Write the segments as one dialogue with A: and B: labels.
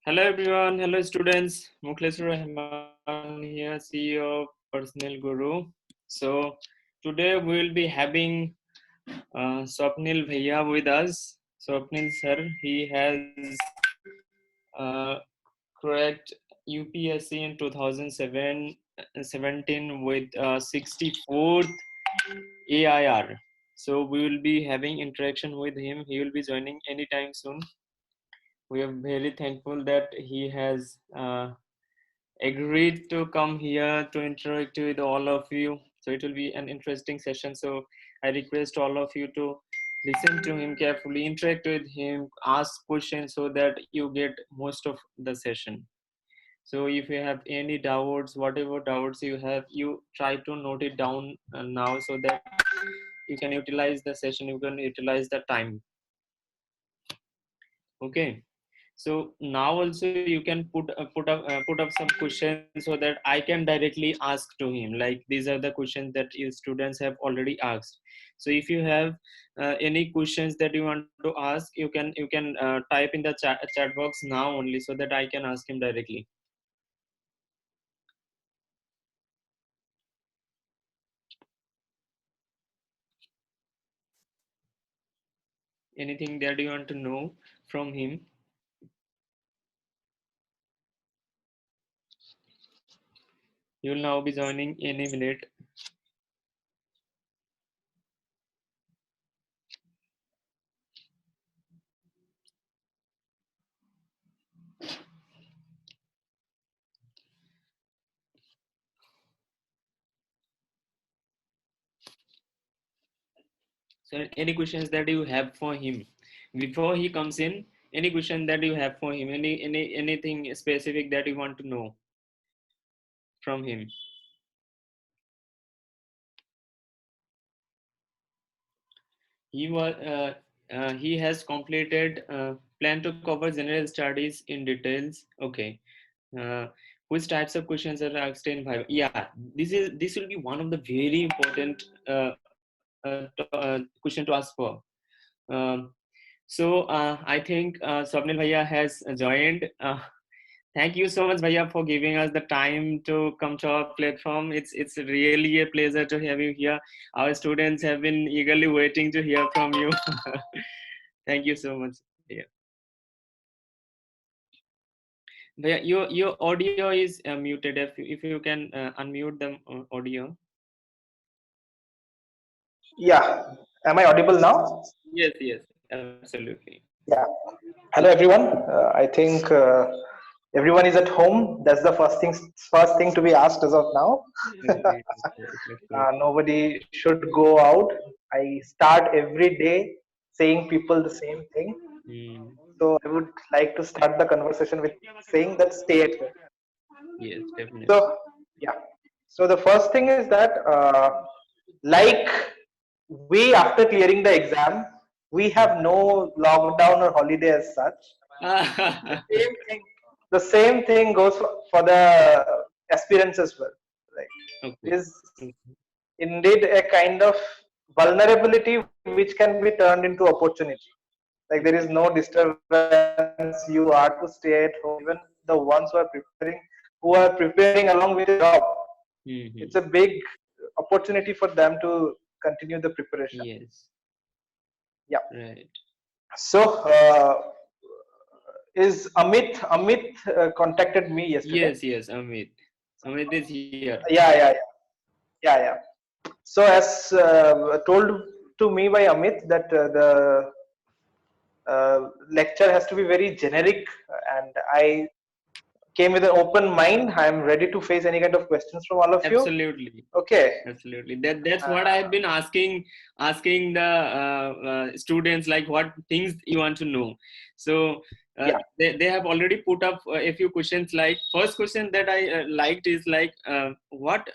A: Hello everyone, hello students. Mukhlesur Rahman here, CEO of Personal Guru. So today we will be having Swapnil Bhaiya with us. Swapnil sir, he has uh, cracked UPSC in 2017 with 64th AIR. So we will be having interaction with him. He will be joining anytime soon. We are very thankful that he has agreed to come here to interact with all of you. So it will be an interesting session. So I request all of you to listen to him carefully, interact with him, ask questions so that you get most of the session. So if you have any doubts, whatever doubts you have, you try to note it down now so that you can utilize the session, you can utilize the time. Okay. So now also you can put up some questions so that I can directly ask to him, like these are the questions that your students have already asked. So if you have any questions that you want to ask, you can type in the chat box now only so that I can ask him directly. Anything that you want to know from him. You will now be joining any minute. So any questions that you have for him before he comes in, any question that you have for him, anything specific that you want to know from him. He has completed plan to cover general studies in details. Okay. uh, which types of questions are asked in Viva? Yeah, this will be one of the very important question to ask for. um, so I think Swapnil Bhaiya has joined. Thank you so much, Bhaiya, for giving us the time to come to our platform. It's really a pleasure to have you here. Our students have been eagerly waiting to hear from you. Thank you so much. Yeah. Bhaiya, your audio is muted. If you can unmute the audio.
B: Yeah. Am I audible now?
A: Yes, yes, absolutely.
B: Yeah. Hello, everyone. I think everyone is at home. That's the first thing to be asked as of now.
A: Right, of course.
B: Nobody should go out. I start every day saying people the same thing.
A: Mm,
B: So I would like to start the conversation with saying that stay at home.
A: yes, definitely.
B: So yeah. So the first thing is that like we after clearing the exam, we have no lockdown or holiday as such. The same thing. The same thing goes for the aspirants as well. Right?
A: Okay.
B: It is indeed a kind of vulnerability which can be turned into opportunity. Like there is no disturbance. You are to stay at home. Even the ones who are preparing along with a job. It's a
A: Mm-hmm.
B: big opportunity for them to continue the preparation.
A: Yes,
B: Yeah.
A: right.
B: So is Amit contacted me yesterday?
A: Yes, yes, Amit. Amit is here.
B: Yeah. So as told to me by Amit that the lecture has to be very generic, and I came with an open mind. I am ready to face any kind of questions from all of you.
A: Absolutely.
B: Okay.
A: Absolutely. That's what I've
B: Uh,
A: been asking the students, like what things you want to know. So
B: yeah.
A: they have already put up a few questions. Like first question that I liked is like what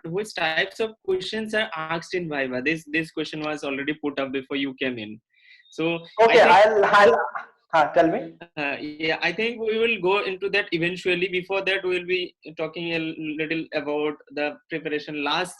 A: which types of questions are asked in Viva. This question was already put up before you came in. So I
B: Okay.
A: think
B: Tell me.
A: yeah, I think we will go into that eventually. Before that, we will be talking a little about the preparation. Last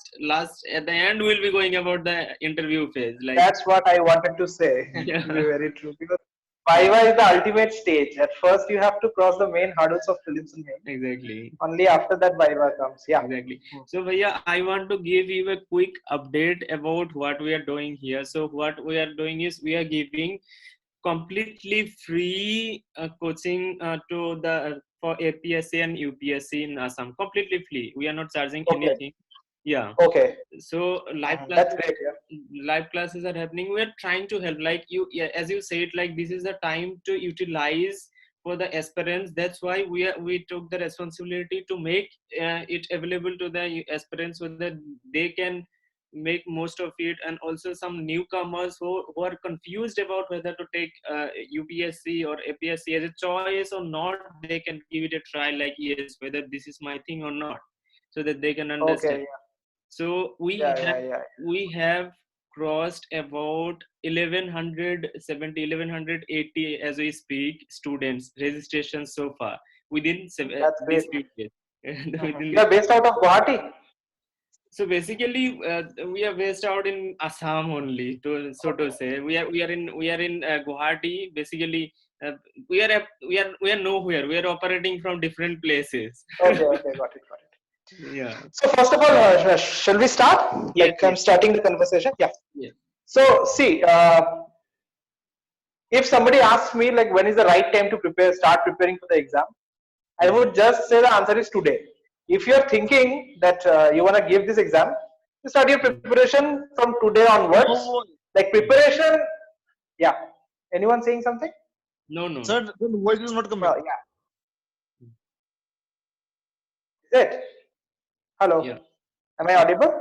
A: at the end, we'll be going about the interview phase. Like,
B: That's what I wanted to say. To be
A: yeah,
B: very true, because Viva is the ultimate stage. At first, you have to cross the main hurdles of prelims and main.
A: Exactly.
B: Only after that, Viva comes. Yeah.
A: Exactly. So, Bhaiya, I want to give you a quick update about what we are doing here. So, what we are doing is we are giving completely free coaching to the for APSC and UPSC in Assam. Completely free. We are not charging anything. Yeah.
B: Okay.
A: So live
B: That's
A: classes,
B: great. Yeah.
A: live classes are happening. We are trying to help. Like you, yeah, as you said, like this is the time to utilize for the aspirants. That's why we took the responsibility to make it available to the aspirants so that they can make most of it, and also some newcomers who are confused about whether to take UPSC or APSC as a choice or not. They can give it a try. Like yes, whether this is my thing or not, so that they can understand.
B: Okay. Yeah.
A: So we have crossed about 1170, 1180 as we speak students registration so far within
B: That's great.
A: this few days.
B: You are based out of Guwahati?
A: So basically, we are based out in Assam only. To say, we are in Guwahati. Basically, we are nowhere. We are operating from different places.
B: Okay. Got it.
A: Yeah.
B: So first of all, shall we start?
A: Yes,
B: Like I'm starting the conversation. Yeah.
A: Yes.
B: So see, if somebody asks me like when is the right time to start preparing for the exam, I would just say the answer is today. If you're thinking that you want to give this exam, you start your preparation from today onwards. Like preparation, yeah. Anyone saying something?
A: No.
C: Sir, the voice is not coming.
B: Yeah. Is it? Hello.
A: Yeah.
B: Am I audible?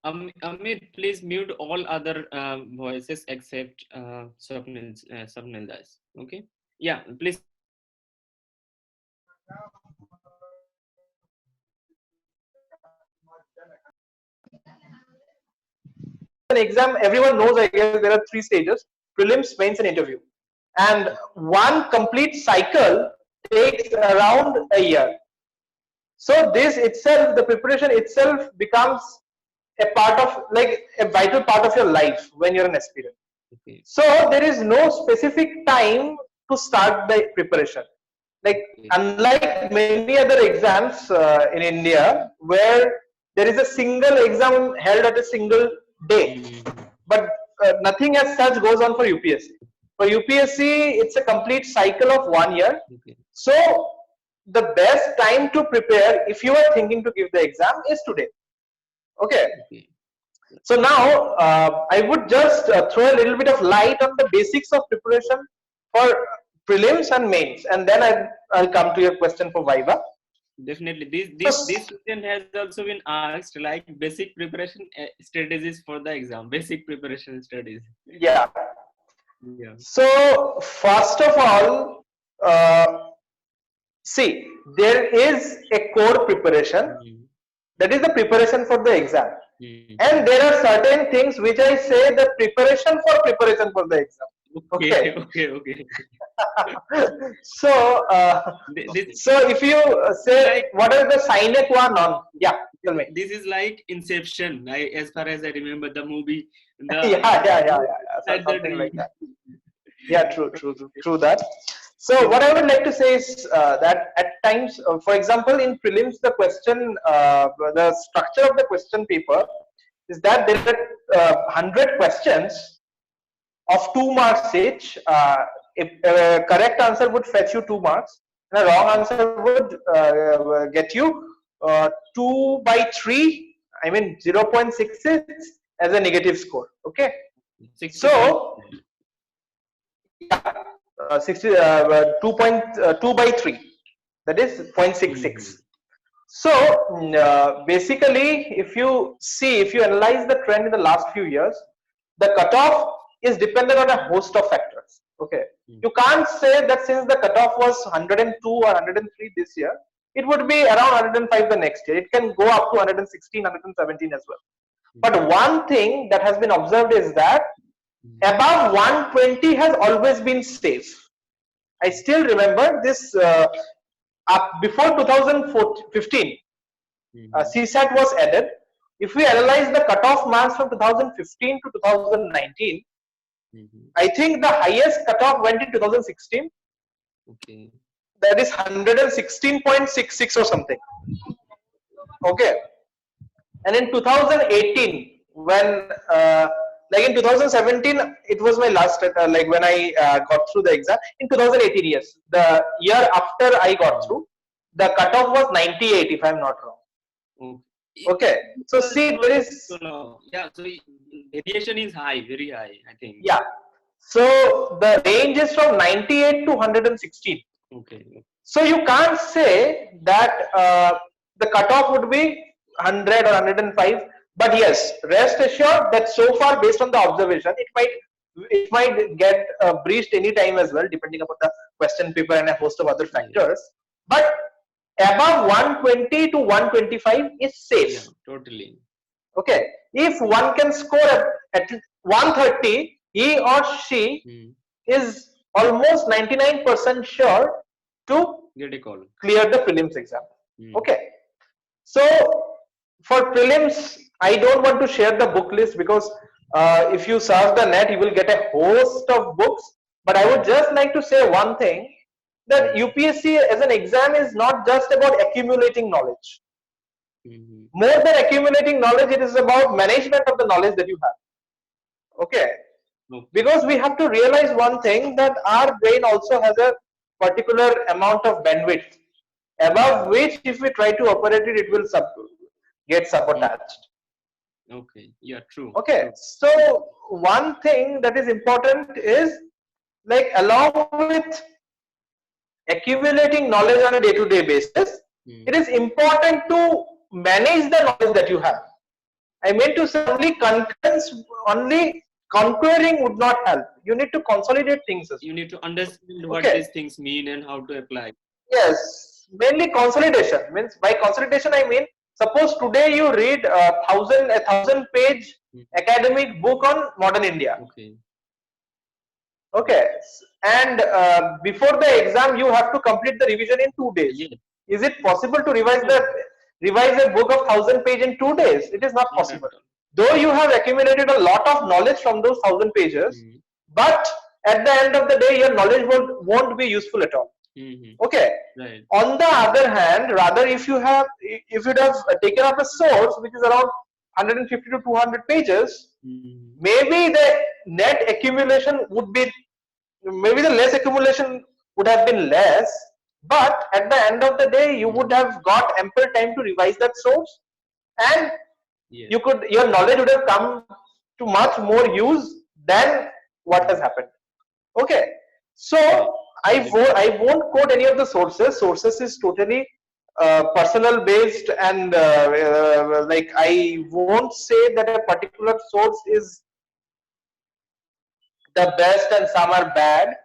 A: Amit, please mute all other voices except Swapnil Das. Okay? Yeah, please.
B: An exam, everyone knows, I guess there are 3 stages: prelims, mains, and interview. And one complete cycle takes around a year. So this itself, the preparation itself becomes a part of, like a vital part of your life when you're an aspirant.
A: Okay.
B: So there is no specific time to start the preparation. Like unlike many other exams in India, where there is a single exam held at a single day, but nothing as such goes on for UPSC. For UPSC, it's a complete cycle of 1 year.
A: Okay.
B: So the best time to prepare, if you are thinking to give the exam, is today. Okay. So now I would just throw a little bit of light on the basics of preparation for prelims and mains, and then I'll come to your question for Viva.
A: Definitely, this question has also been asked, like basic preparation strategies for the exam. Basic preparation strategies.
B: Yeah. So first of all, see, there is a core preparation. That is the preparation for the exam. And there are certain things which I say the preparation for the exam. Okay. So, so if you say what is the sine qua non? Yeah, tell me.
A: This is like Inception. As far as I remember the movie.
B: Yeah. Something like that. Yeah, true that. So what I would like to say is that at times, for example, in prelims, the question, the structure of the question paper is that there are 100 questions of 2 marks each. If a correct answer would fetch you 2 marks, and a wrong answer would get you 2 by 3. I mean 0.66 as a negative score. Okay. So. Yeah. 2.2 by 3, that is 0.66. So basically, if you analyze the trend in the last few years, the cutoff is dependent on a host of factors. Okay, you can't say that since the cutoff was 102 or 103 this year, it would be around 105 the next year. It can go up to 116, 117 as well. But one thing that has been observed is that above 120 has always been safe. I still remember this before 2015, CSAT was added. If we analyze the cutoff marks from 2015 to 2019, I think the highest cutoff went in 2016.
A: Okay.
B: That is 116.66 or something. Okay. And in 2018, when like in 2017, it was my last like when I got through the exam. In 2018, yes, the year after I got through, the cutoff was 98, if I'm not wrong. Okay. So see, there is
A: yeah. So variation is high, very high, I think.
B: Yeah. So the range is from 98 to 116.
A: Okay.
B: So you can't say that the cutoff would be 100 or 105. But yes, rest assured that so far, based on the observation, it might get breached any time as well, depending upon the question paper and a host of other factors. But above 120 to 125 is safe.
A: Yeah, totally.
B: Okay. If one can score at 130, he or she is almost 99% sure to
A: get a call,
B: clear the prelims exam. Okay. So for prelims, I don't want to share the book list because if you search the net, you will get a host of books. But I would just like to say one thing, that UPSC as an exam is not just about accumulating knowledge. More than accumulating knowledge, it is about management of the knowledge that you have. Okay. Because we have to realize one thing, that our brain also has a particular amount of bandwidth, above which if we try to operate it, it will get sabotaged.
A: Okay. Yeah, true.
B: Okay.
A: True.
B: So one thing that is important is, like, along with accumulating knowledge on a day-to-day basis, it is important to manage the knowledge that you have. I mean to say, only conquering would not help. You need to consolidate things.
A: You need to understand what these things mean and how to apply.
B: Yes, mainly consolidation. Means by consolidation, I mean, suppose today you read a 1,000-page academic book on modern India.
A: Okay.
B: Okay, and before the exam, you have to complete the revision in 2 days.
A: Yeah.
B: Is it possible to revise a book of 1,000 pages in 2 days? It is not possible. Though you have accumulated a lot of knowledge from those 1,000 pages, but at the end of the day, your knowledge won't be useful at all. Okay.
A: Right.
B: On the other hand, rather, if you'd have taken up a source which is around 150 to 200 pages, maybe the net accumulation would be, maybe the less accumulation would have been less, but at the end of the day, you would have got ample time to revise that source, and your knowledge would have come to much more use than what has happened. Okay. So I won't quote any of the sources. Sources is totally personal based, and like, I won't say that a particular source is the best and some are bad.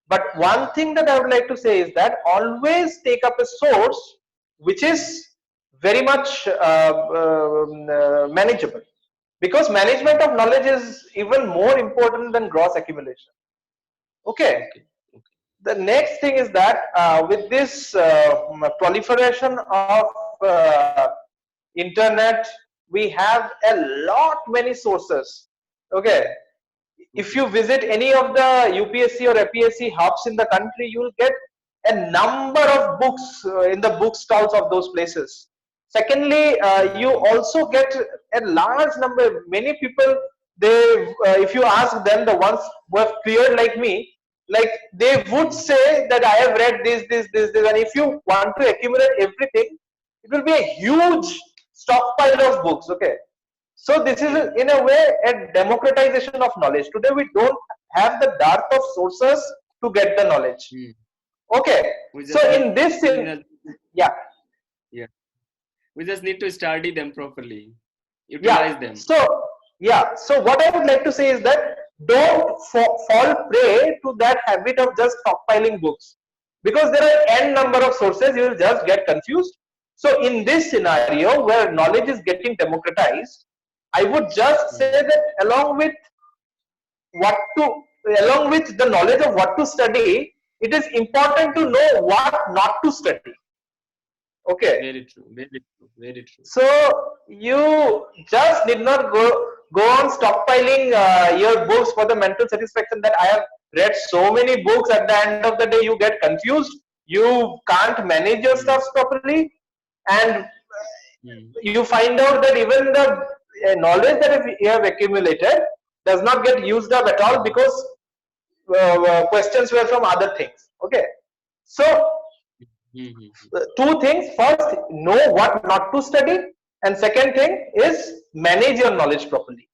B: But one thing that I would like to say is that always take up a source which is very much manageable, because management of knowledge is even more important than gross accumulation. Okay. The next thing is that with this proliferation of internet, we have a lot many sources. Okay. If you visit any of the UPSC or APSC hubs in the country, you will get a number of books in the bookstalls of those places. Secondly, you also get a large number. Many people, if you ask them, the ones who have cleared like me, like, they would say that I have read this, and if you want to accumulate everything, it will be a huge stockpile of books. Okay. So this is, in a way, a democratization of knowledge. Today we don't have the dearth of sources to get the knowledge. Okay. So in this, yeah.
A: We just need to study them properly, utilize them.
B: So what I would like to say is that don't fall prey to that habit of just stockpiling books, because there are n number of sources. You will just get confused. So in this scenario where knowledge is getting democratized, I would just say that along with the knowledge of what to study, it is important to know what not to study. Okay.
A: Very true. Very true. Very true.
B: So you just did not go on stockpiling your books for the mental satisfaction that I have read so many books. At the end of the day, you get confused. You can't manage your stuff properly, and you find out that even the knowledge that you have accumulated does not get used up at all because questions were from other things. Okay, so two things: first, know what not to study, and second thing is manage your knowledge properly.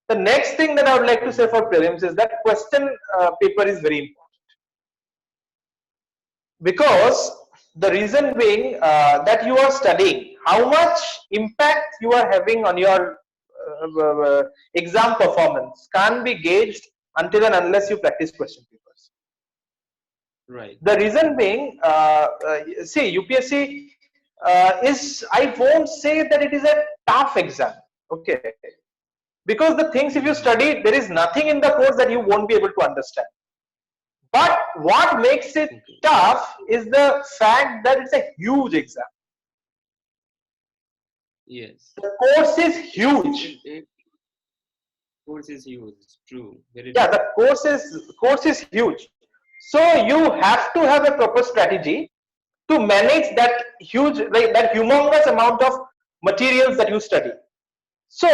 B: The next thing that I would like to say for prelims is that question paper is very important, because the reason being that you are studying, how much impact you are having on your exam performance can't be gauged until and unless you practice question papers.
A: Right.
B: The reason being, see, UPSC is, I won't say that it is a tough exam, okay? Because the things, if you study, there is nothing in the course that you won't be able to understand. But what makes it tough is the fact that it's a huge exam.
A: Yes.
B: The course is huge.
A: Course is huge. True. Very
B: yeah,
A: true.
B: the course is huge. So you have to have a proper strategy to manage that huge, like that humongous amount of materials that you study. So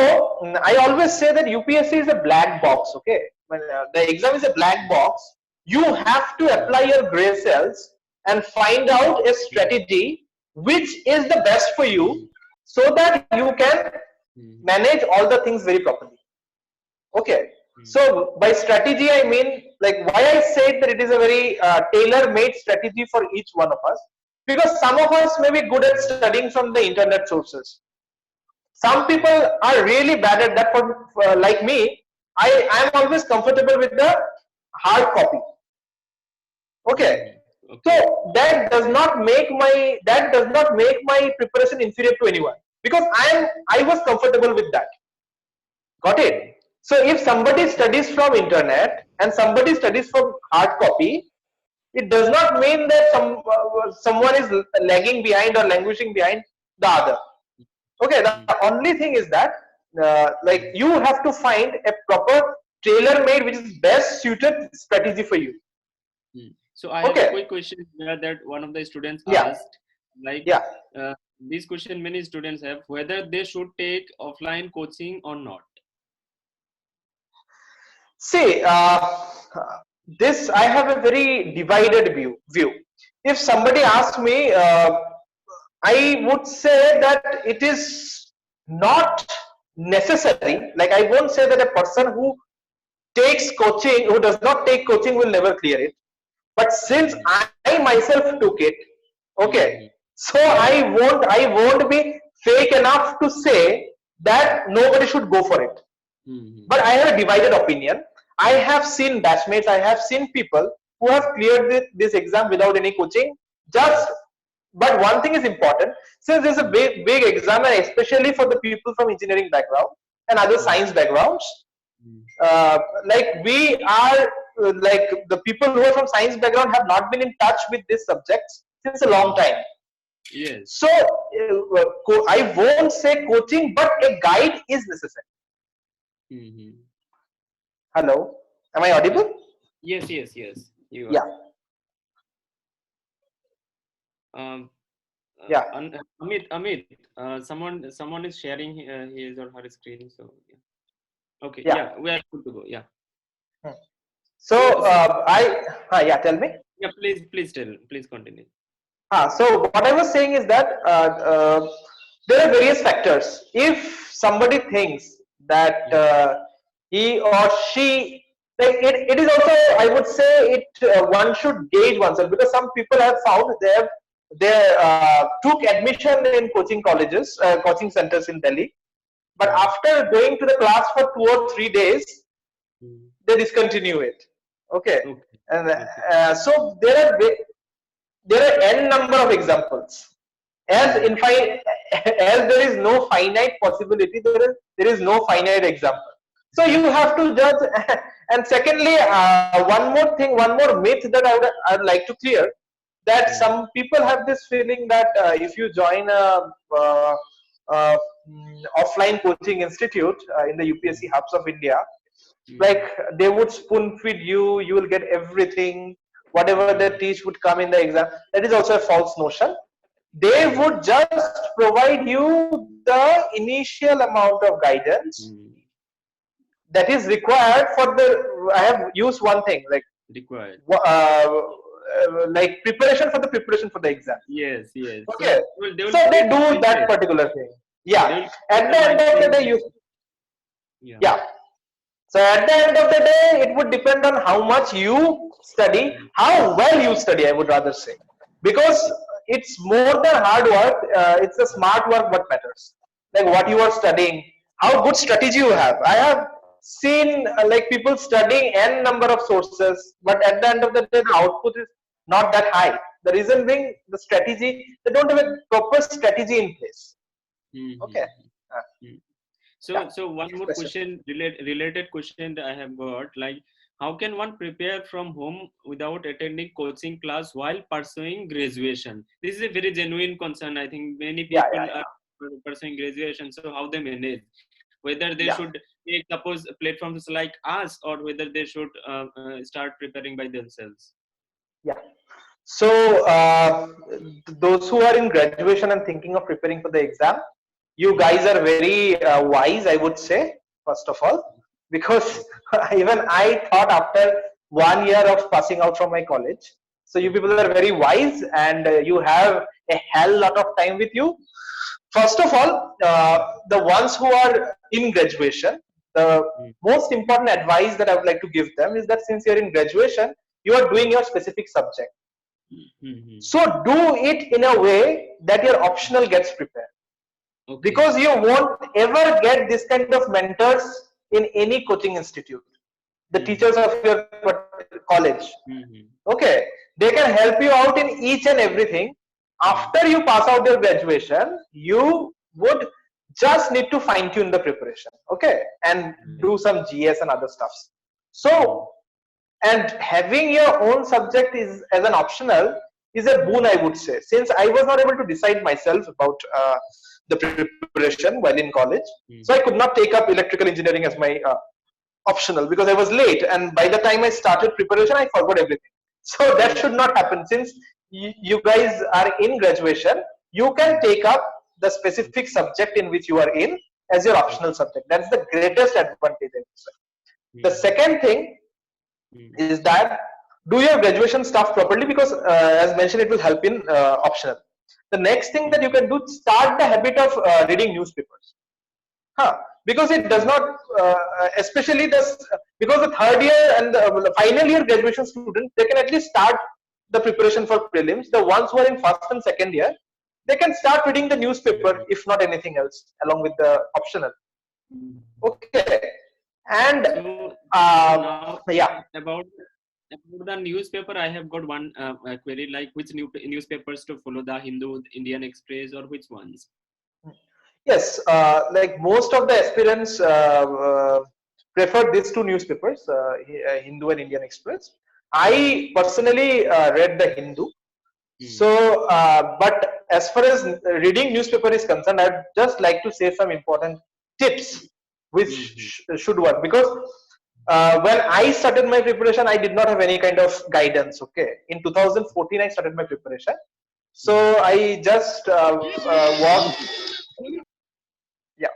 B: I always say that UPSC is a black box. Okay, when the exam is a black box, you have to apply your gray cells and find out a strategy which is the best for you, so that you can manage all the things very properly. Okay, so by strategy I mean, like, why I said that it is a very tailor-made strategy for each one of us, because some of us may be good at studying from the internet sources. Some people are really bad at that. For like me, I am always comfortable with the hard copy. Okay. So that does not make my preparation inferior to anyone, because I was comfortable with that. Got it? So if somebody studies from internet and somebody studies from hard copy, it does not mean that someone is lagging behind or languishing behind the other. Okay, the only thing is that like, you have to find a proper tailor-made, which is best suited strategy for you.
A: So I have a quick question here that one of the students asked, like, this question many students have, whether they should take offline coaching or not.
B: See, this, I have a very divided view. If somebody asks me, I would say that it is not necessary. Like, I won't say that a person who does not take coaching will never clear it. But since I myself took it, okay, so I won't be fake enough to say that nobody should go for it. But I have a divided opinion. I have seen batchmates, I have seen people who have cleared this exam without any coaching. But one thing is important, since there's a big exam, and especially for the people from engineering background and other science backgrounds, like, we are, like, the people who are from science background have not been in touch with these subjects since a long time.
A: Yes.
B: So I won't say coaching, but a guide is necessary. Hello, am I audible?
A: Yes. You are.
B: Yeah.
A: Amit, someone is sharing his or her screen. So okay. We are good to go. Yeah.
B: So tell me.
A: Yeah, please continue.
B: So what I was saying is that there are various factors. If somebody thinks that he or she, like, it is also, I would say, one should gauge oneself, because some people have found they took admission in coaching colleges, coaching centers in Delhi, but after going to the class for 2 or 3 days, they discontinue it. Okay. And so there are n number of examples. As there is no finite possibility, there is no finite example. So you have to judge. And secondly, one more myth that I would like to clear, that some people have this feeling that if you join a offline coaching institute in the UPSC hubs of India, like they would spoon feed you, you will get everything, whatever they teach would come in the exam. That is also a false notion. They would just provide you the initial amount of guidance that is required for the. I have used one thing like
A: required.
B: Like preparation for the exam.
A: Yes.
B: Okay. So they do that particular thing. Yeah. At the end of the day, yeah. So at the end of the day, it would depend on how much you study, how well you study, I would rather say. Because it's more than hard work, it's the smart work what matters. Like what you are studying, how good strategy you have. I have seen like people studying n number of sources, but at the end of the day, the output is not that high. The reason being the strategy, they don't have a proper strategy in place. Okay.
A: So one more question, related question that I have got, like how can one prepare from home without attending coaching class while pursuing graduation? This is a very genuine concern. I think many people are pursuing graduation. So how they manage? Whether they should take, suppose, platforms like us, or whether they should start preparing by themselves.
B: Yeah. So those who are in graduation and thinking of preparing for the exam, you guys are very wise, I would say, first of all, because even I thought after 1 year of passing out from my college, so you people are very wise and you have a hell lot of time with you. First of all, the ones who are in graduation, the most important advice that I would like to give them is that since you're in graduation, you are doing your specific subject. So do it in a way that your optional gets prepared. Because you won't ever get this kind of mentors in any coaching institute, the teachers of your college. Okay, they can help you out in each and everything. After you pass out your graduation, you would just need to fine tune the preparation, okay, and do some GS and other stuffs. So, and having your own subject is as an optional is a boon, I would say, since I was not able to decide myself about the preparation while in college. So I could not take up electrical engineering as my optional because I was late, and by the time I started preparation, I forgot everything. So that should not happen. Since you guys are in graduation, you can take up the specific subject in which you are in as your optional subject. That's the greatest advantage, I would say. The second thing is that do your graduation stuff properly, because as mentioned, it will help in optional. The next thing that you can do, start the habit of reading newspapers. Because it does not, especially this, because the third year and the final year graduation students, they can at least start the preparation for prelims. The ones who are in first and second year, they can start reading the newspaper, if not anything else, along with the optional. Okay. And
A: about the newspaper, I have got one query, like which newspapers to follow, the Hindu, Indian Express, or which ones?
B: Yes, like most of the aspirants prefer these two newspapers, Hindu and Indian Express. I personally read the Hindu. So, but as far as reading newspaper is concerned, I'd just like to say some important tips which should work, because when I started my preparation, I did not have any kind of guidance. Okay, in 2014 I started my preparation, so I just worked. Yeah,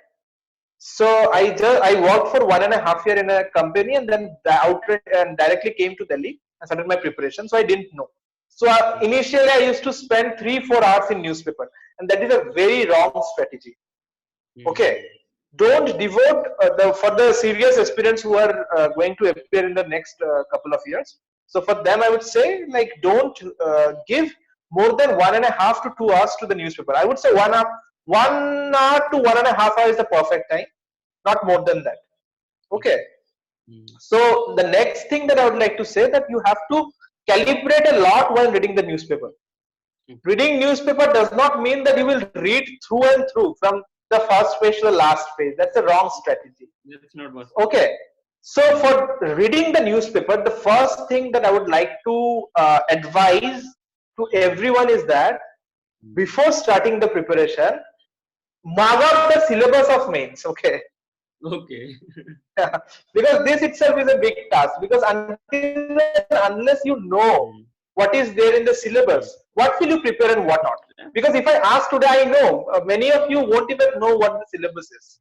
B: so I worked for 1.5 years in a company, and then outright and directly came to Delhi and started my preparation. So I didn't know. So initially I used to spend 3-4 hours in newspaper, and that is a very wrong strategy. Okay. Don't devote for the serious aspirants who are going to appear in the next couple of years. So for them, I would say, like, don't give more than 1.5 to 2 hours to the newspaper. I would say 1 hour to 1.5 hours is the perfect time, not more than that. Okay. So the next thing that I would like to say, that you have to calibrate a lot while reading the newspaper. Reading newspaper does not mean that you will read through and through from the first page to the last page. That's a wrong strategy.
A: That's not what.
B: Okay. So for reading the newspaper, the first thing that I would like to advise to everyone is that before starting the preparation, mug up the syllabus of mains. Okay.
A: Okay.
B: Because this itself is a big task. Because until and unless you know what is there in the syllabus, what will you prepare and what not? Because if I ask today, I know many of you won't even know what the syllabus is.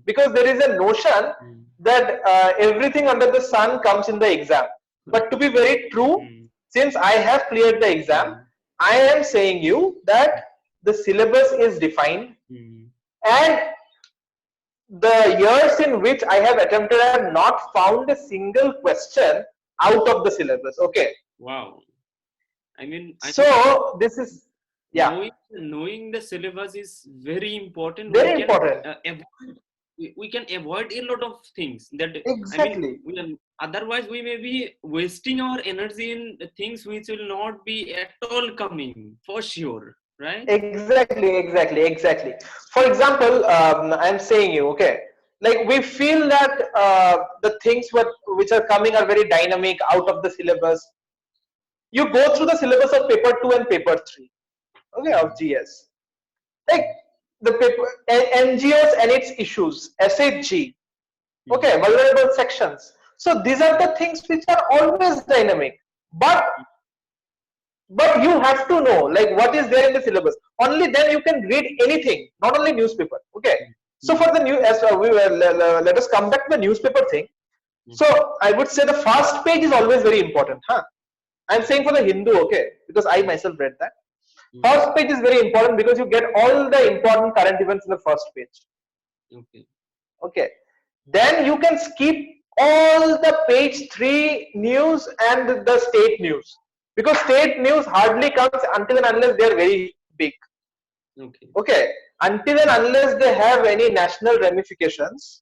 B: Because there is a notion that everything under the sun comes in the exam. But to be very true, since I have cleared the exam, I am saying you that the syllabus is defined, and the years in which I have attempted, I have not found a single question out of the syllabus. Okay.
A: Wow. I mean,
B: so this is, yeah.
A: Knowing the syllabus is very important.
B: Very important.
A: We can avoid a lot of things that
B: exactly.
A: I mean, otherwise we may be wasting our energy in things which will not be at all coming for sure, right?
B: Exactly. For example, I'm saying you, okay, like we feel that the things which are coming are very dynamic out of the syllabus. You go through the syllabus of paper 2 and paper 3, okay, of GS. Like the paper NGOs and its issues, SHG, okay, vulnerable sections. So these are the things which are always dynamic, but you have to know like what is there in the syllabus. Only then you can read anything, not only newspaper. Okay. So for the new, as let us come back to the newspaper thing. So I would say the first page is always very important. I'm saying for the Hindu, okay, because I myself read that. First page is very important because you get all the important current events in the first page. Okay. Then you can skip all the page 3 news and the state news, because state news hardly comes until and unless they are very big. Okay. Until and unless they have any national ramifications,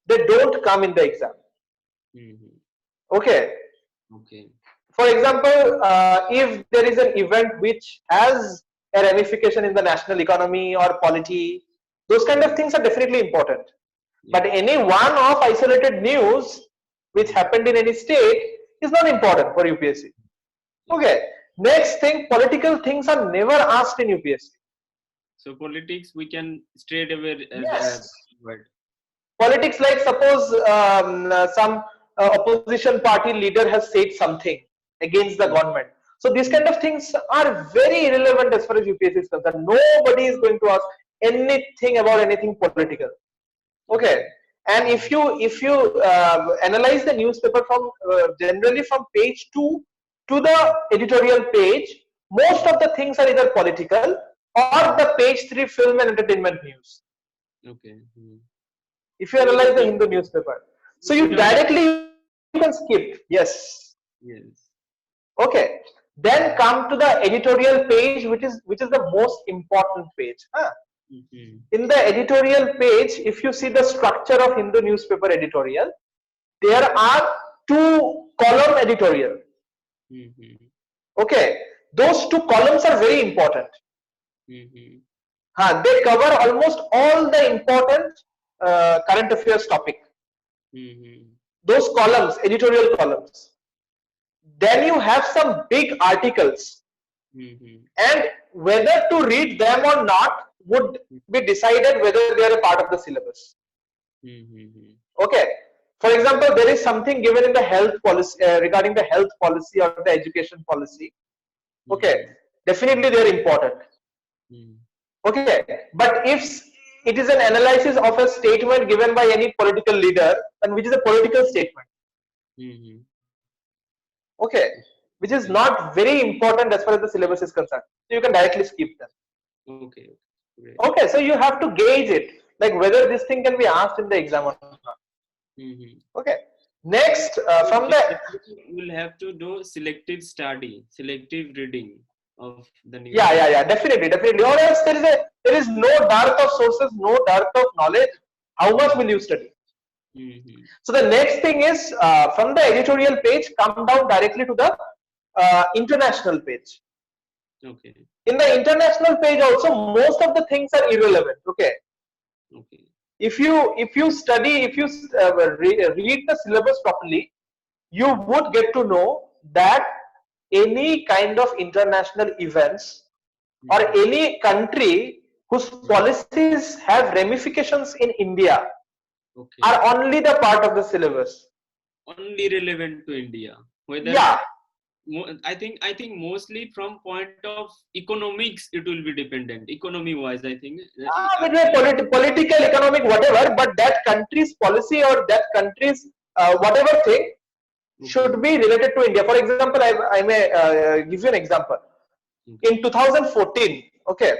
B: they don't come in the exam. Okay. For example, if there is an event which has a ramification in the national economy or polity, those kind of things are definitely important. But any one-off isolated news which happened in any state is not important for UPSC. Okay. Next thing, political things are never asked in UPSC.
A: So politics, we can straight away.
B: Yes. Politics, like suppose some opposition party leader has said something against the government. So these kind of things are very irrelevant as far as UPSC is concerned. Nobody is going to ask anything about anything political. Okay. And if you analyze the newspaper from generally from page 2 to the editorial page, most of the things are either political or the page 3 film and entertainment news.
A: Okay.
B: If you analyze the Hindu newspaper, so you directly you can skip. Yes. Okay. Then come to the editorial page, which is the most important page. In the editorial page, if you see the structure of Hindu newspaper editorial, there are 2 column editorial. Okay, those 2 columns are very important. They cover almost all the important current affairs topic. Those columns, editorial columns. Then you have some big articles, and whether to read them or not would be decided whether they are a part of the syllabus. Okay. For example, there is something given in the health policy regarding the health policy or the education policy. Okay, definitely they are important. Okay, but if it is an analysis of a statement given by any political leader, and which is a political statement, okay, which is not very important as far as the syllabus is concerned, so you can directly skip them.
A: Okay.
B: Okay, so you have to gauge it, like whether this thing can be asked in the exam or not. Okay. Next, from the
A: you will have to do selective study, selective reading of the news.
B: Yeah, definitely. Or else there is no dearth of sources, no dearth of knowledge. How much will you study? So the next thing is from the editorial page, come down directly to the international page.
A: Okay.
B: In the international page also, most of the things are irrelevant. Okay. If you study, if you read the syllabus properly, you would get to know that any kind of international events or any country whose policies have ramifications in India
A: Okay.
B: are only the part of the syllabus.
A: Only relevant to India. Whether
B: Yeah.
A: I think mostly from point of economics it will be dependent. Economy wise, I think.
B: Political, economic, whatever, but that country's policy or that country's whatever thing should be related to India. For example, I may give you an example. In 2014, okay,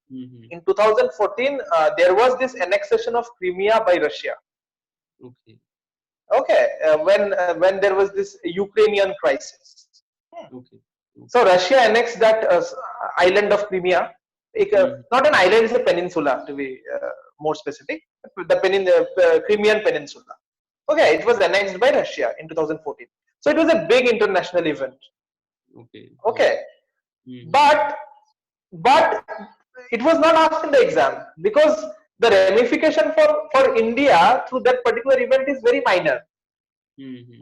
B: in 2014, there was this annexation of Crimea by Russia. Okay, when there was this Ukrainian crisis. So Russia annexed that island of Crimea. Not an island, it's a peninsula to be more specific. The Crimean Peninsula. Okay, it was annexed by Russia in 2014. So it was a big international event. Okay. But it was not asked in the exam because the ramification for India through that particular event is very minor.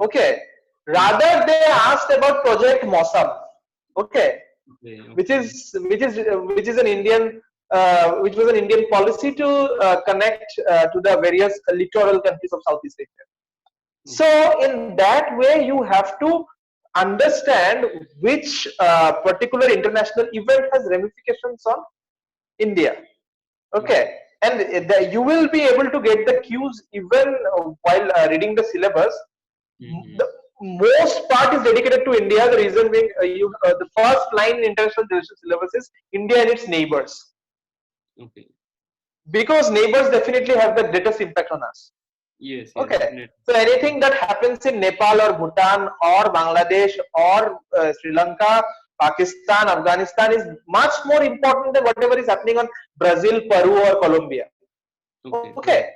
B: Okay. Rather, they asked about Project Mosam. Okay. Which is an Indian which was an Indian policy to connect to the various littoral countries of Southeast Asia. So in that way, you have to understand which particular international event has ramifications on India. Okay, and you will be able to get the cues even while reading the syllabus. The most part is dedicated to India. The reason being, the first line in international relations syllabus is India and its neighbors. Okay. Because neighbors definitely have the greatest impact on us.
A: Yes.
B: Okay. Definitely. So anything that happens in Nepal or Bhutan or Bangladesh or Sri Lanka, Pakistan, Afghanistan is much more important than whatever is happening on Brazil, Peru, or Colombia. Okay.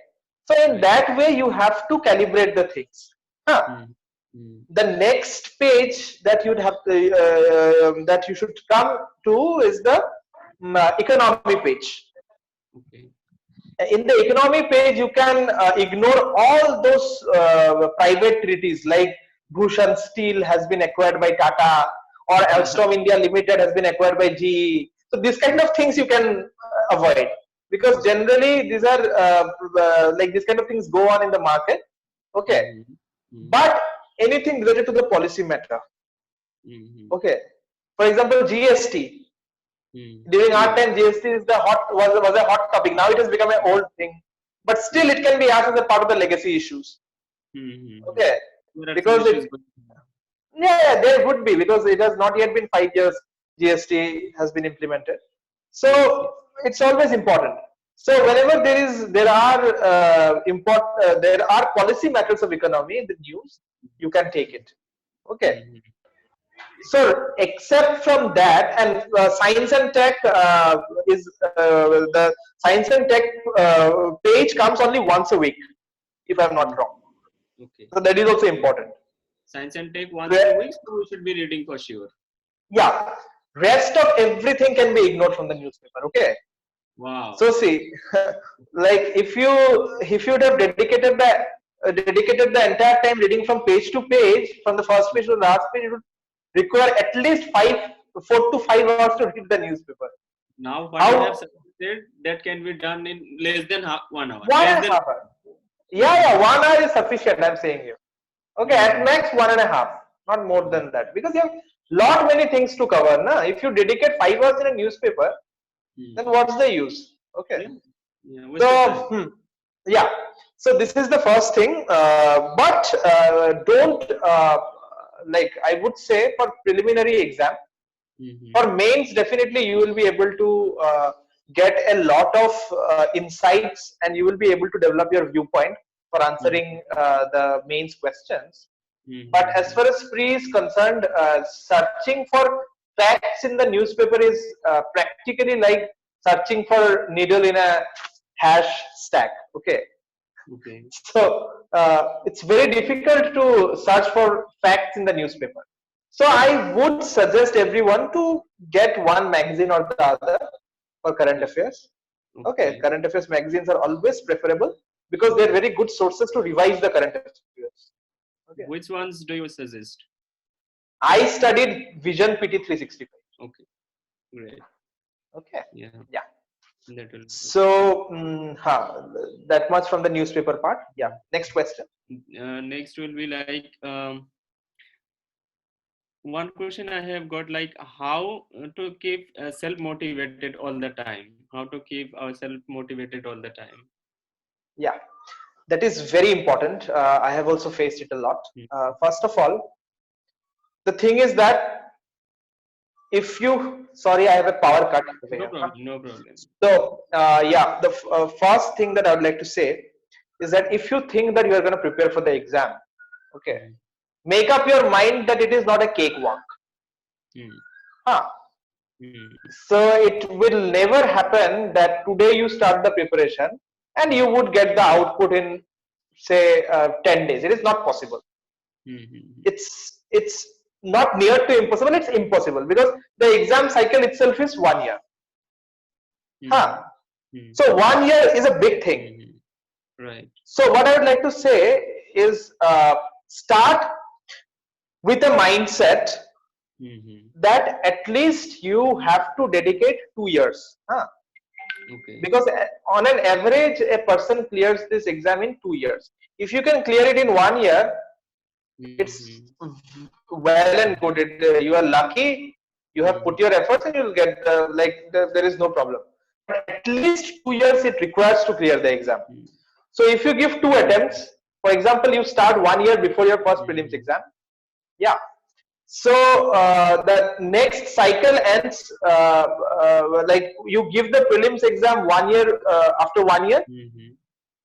B: So in that way, you have to calibrate the things. The next page that you'd have to, that you should come to is the economy page. Okay. In the economy page, you can ignore all those private treaties like Bhushan Steel has been acquired by Tata or Alstom India Limited has been acquired by GE. So this kind of things you can avoid because generally these are like this kind of things go on in the market. Okay. But anything related to the policy matter. Okay. For example, GST. During our time, GST is was a hot topic. Now it has become an old thing, but still it can be asked as a part of the legacy issues. Okay, because there would be because it has not yet been 5 years. GST has been implemented, so it's always important. So whenever there are policy matters of economy in the news, you can take it. Okay. So except from that, and science and tech is the science and tech page comes only once a week, if I'm not wrong. Okay. So that is also important.
A: Science and tech once a week, so we should be reading for sure.
B: Yeah. Rest of everything can be ignored from the newspaper. Okay.
A: Wow.
B: So see, like if you would have dedicated the entire time reading from page to page, from the first page to the last page, it would require at least 4 to 5 hours to read the newspaper.
A: Now what you have suggested, that can be done in less than 1 hour.
B: 1.5 hours. Yeah, 1 hour is sufficient, I'm saying you. Okay, at max 1.5, not more than that. Because you have lot many things to cover. Na? If you dedicate 5 hours in a newspaper, then what's the use? Okay. Yeah. So this is the first thing. But don't like I would say for preliminary exam, for mains definitely you will be able to get a lot of insights and you will be able to develop your viewpoint for answering the mains questions. But as far as pre is concerned, searching for facts in the newspaper is practically like searching for needle in a hash stack. Okay. So it's very difficult to search for facts in the newspaper. So I would suggest everyone to get one magazine or the other for current affairs. Okay, current affairs magazines are always preferable because they're very good sources to revise the current affairs.
A: Okay. Which ones do you suggest?
B: I studied Vision PT 365.
A: Okay, great.
B: Okay.
A: Yeah. That will.
B: So, that much from the newspaper part. Yeah. Next question.
A: Next will be like one question I have got, like how to keep self motivated all the time. How to keep ourselves motivated all the time.
B: Yeah, that is very important. I have also faced it a lot. First of all, the thing is that if you, sorry, I have a power cut over
A: No
B: here.
A: problem. No problem.
B: So, yeah, the first thing that I would like to say is that if you think that you are going to prepare for the exam, okay, make up your mind that it is not a cakewalk. Huh. So it will never happen that today you start the preparation and you would get the output in say 10 days. It is not possible. It's not near to impossible. It's impossible because the exam cycle itself is 1 year. Huh. So 1 year is a big thing.
A: Right.
B: So what I would like to say is start with a mindset that at least you have to dedicate 2 years. Huh?
A: Okay.
B: Because on an average, a person clears this exam in 2 years. If you can clear it in 1 year, it's well and good. You are lucky. You have put your efforts, and you'll get there is no problem. But at least 2 years it requires to clear the exam. So if you give 2 attempts, for example, you start 1 year before your first prelims exam. Yeah. So the next cycle ends like you give the prelims exam 1 year after 1 year.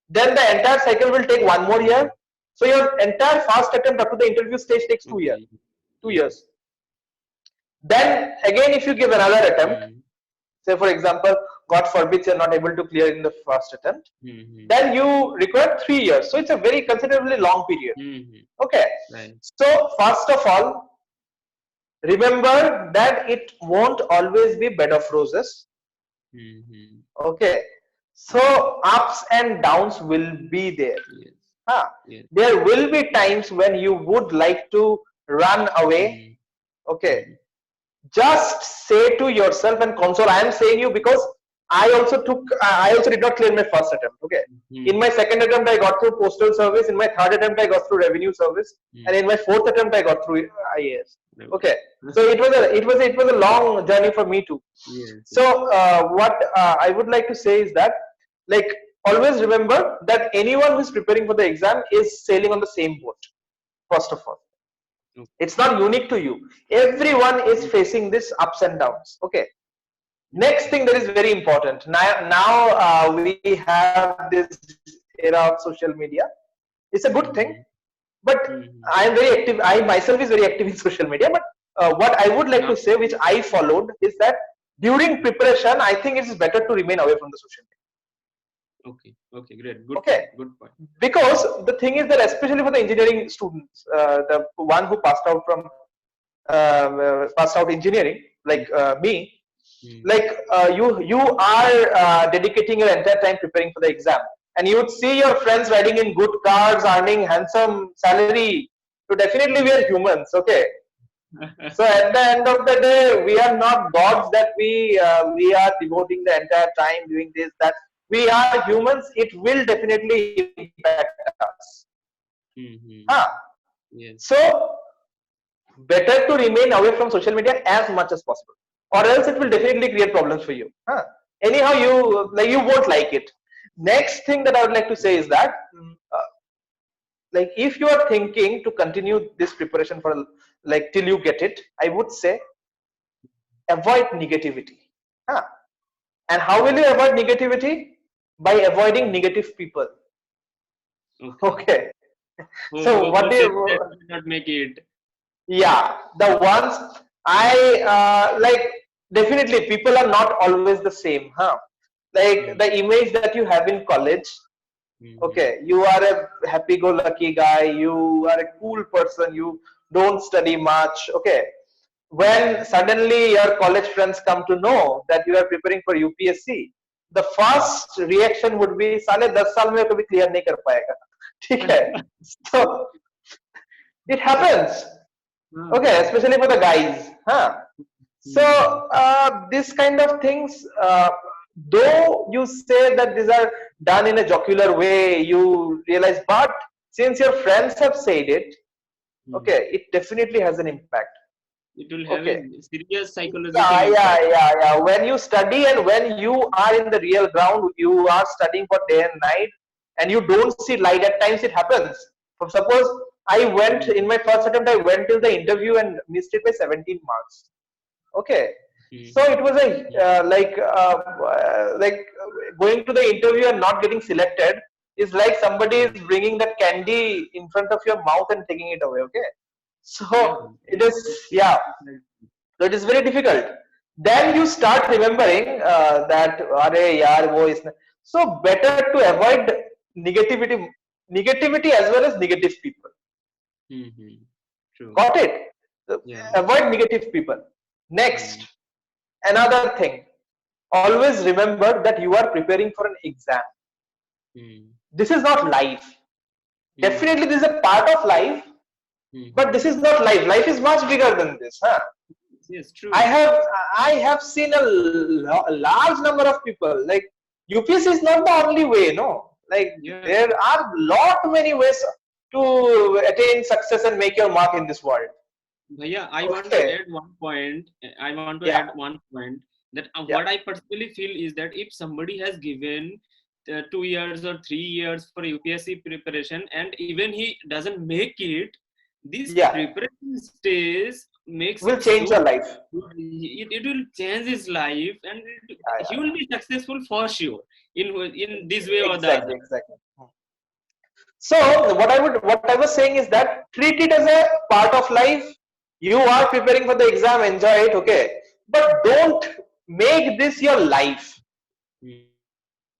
B: Then the entire cycle will take 1 more year. So your entire first attempt up to the interview stage takes 2 years. 2 years. Then again, if you give another attempt, say for example, God forbid you're not able to clear in the first attempt, then you require 3 years. So it's a very considerably long period. Okay.
A: Right.
B: So first of all, remember that it won't always be bed of roses. Okay. So ups and downs will be there.
A: Yes.
B: There will be times when you would like to run away. Okay. Just say to yourself and console. I am saying you because I also did not clear my first attempt. Okay. In my second attempt, I got through postal service. In my third attempt, I got through revenue service, and in my fourth attempt, I got through IAS. Okay. So it was a long journey for me too.
A: Yes.
B: So what I would like to say is that, like, always remember that anyone who is preparing for the exam is sailing on the same boat. First of all, it's not unique to you. Everyone is facing this ups and downs. Okay. Next thing that is very important. Now we have this era of social media. It's a good thing, but I am very active. I myself is very active in social media. But what I would like to say, which I followed, is that during preparation, I think it is better to remain away from the social media.
A: Okay, great. Good point.
B: Because the thing is that especially for the engineering students, the one who passed out engineering, like me, like you are dedicating your entire time preparing for the exam, and you would see your friends riding in good cars, earning handsome salary. So definitely we are humans, okay. So at the end of the day, we are not gods that we are devoting the entire time doing this, that. We are humans. It will definitely impact us.
A: Yes.
B: So better to remain away from social media as much as possible, or else it will definitely create problems for you. Anyhow, you won't like it. Next thing that I would like to say is that like if you are thinking to continue this preparation for like till you get it, I would say avoid negativity. And how will you avoid negativity? By avoiding negative people. Okay. So what do you
A: not make it?
B: Yeah, the ones I like, definitely people are not always the same, like the image that you have in college. Okay, you are a happy-go-lucky guy, you are a cool person, you don't study much. Okay, when suddenly your college friends come to know that you are preparing for UPSC, the first reaction would be, साले 10 साल में कभी clear नहीं कर पाएगा. ठीक है? So it happens. Okay, especially for the guys. So this kind of things, though you say that these are done in a jocular way, you realize, but since your friends have said it, okay, it definitely has an impact.
A: It will have
B: Okay.
A: a serious psychological
B: Yeah,
A: impact.
B: yeah. When you study and when you are in the real ground, you are studying for day and night, and you don't see light. At times, it happens. For suppose I went in my first attempt, I went till the interview and missed it by 17 marks. Okay, so it was a going to the interview and not getting selected is like somebody is bringing that candy in front of your mouth and taking it away. Okay, so it is, yeah. So it is very difficult. Then you start remembering that arey yaar wo isne. So better to avoid negativity as well as negative people.
A: True.
B: Got it? So avoid negative people. Next, another thing. Always remember that you are preparing for an exam. This is not life. Definitely, this is a part of life, but this is not life. Life is much bigger than this. Huh?
A: Yes, true.
B: I have seen a large number of people. Like UPSC is not the only way, no. Like there are many ways to attain success and make your mark in this world.
A: Yeah, I want to add one point. Add one point that what I personally feel is that if somebody has given 2 years or 3 years for UPSC preparation and even he doesn't make it, this preparation stage will
B: change your life.
A: It will change his life and he will be successful for sure in this way or the other.
B: Exactly. So what I was saying is that treat it as a part of life. You are preparing for the exam, enjoy it, okay, but don't make this your life.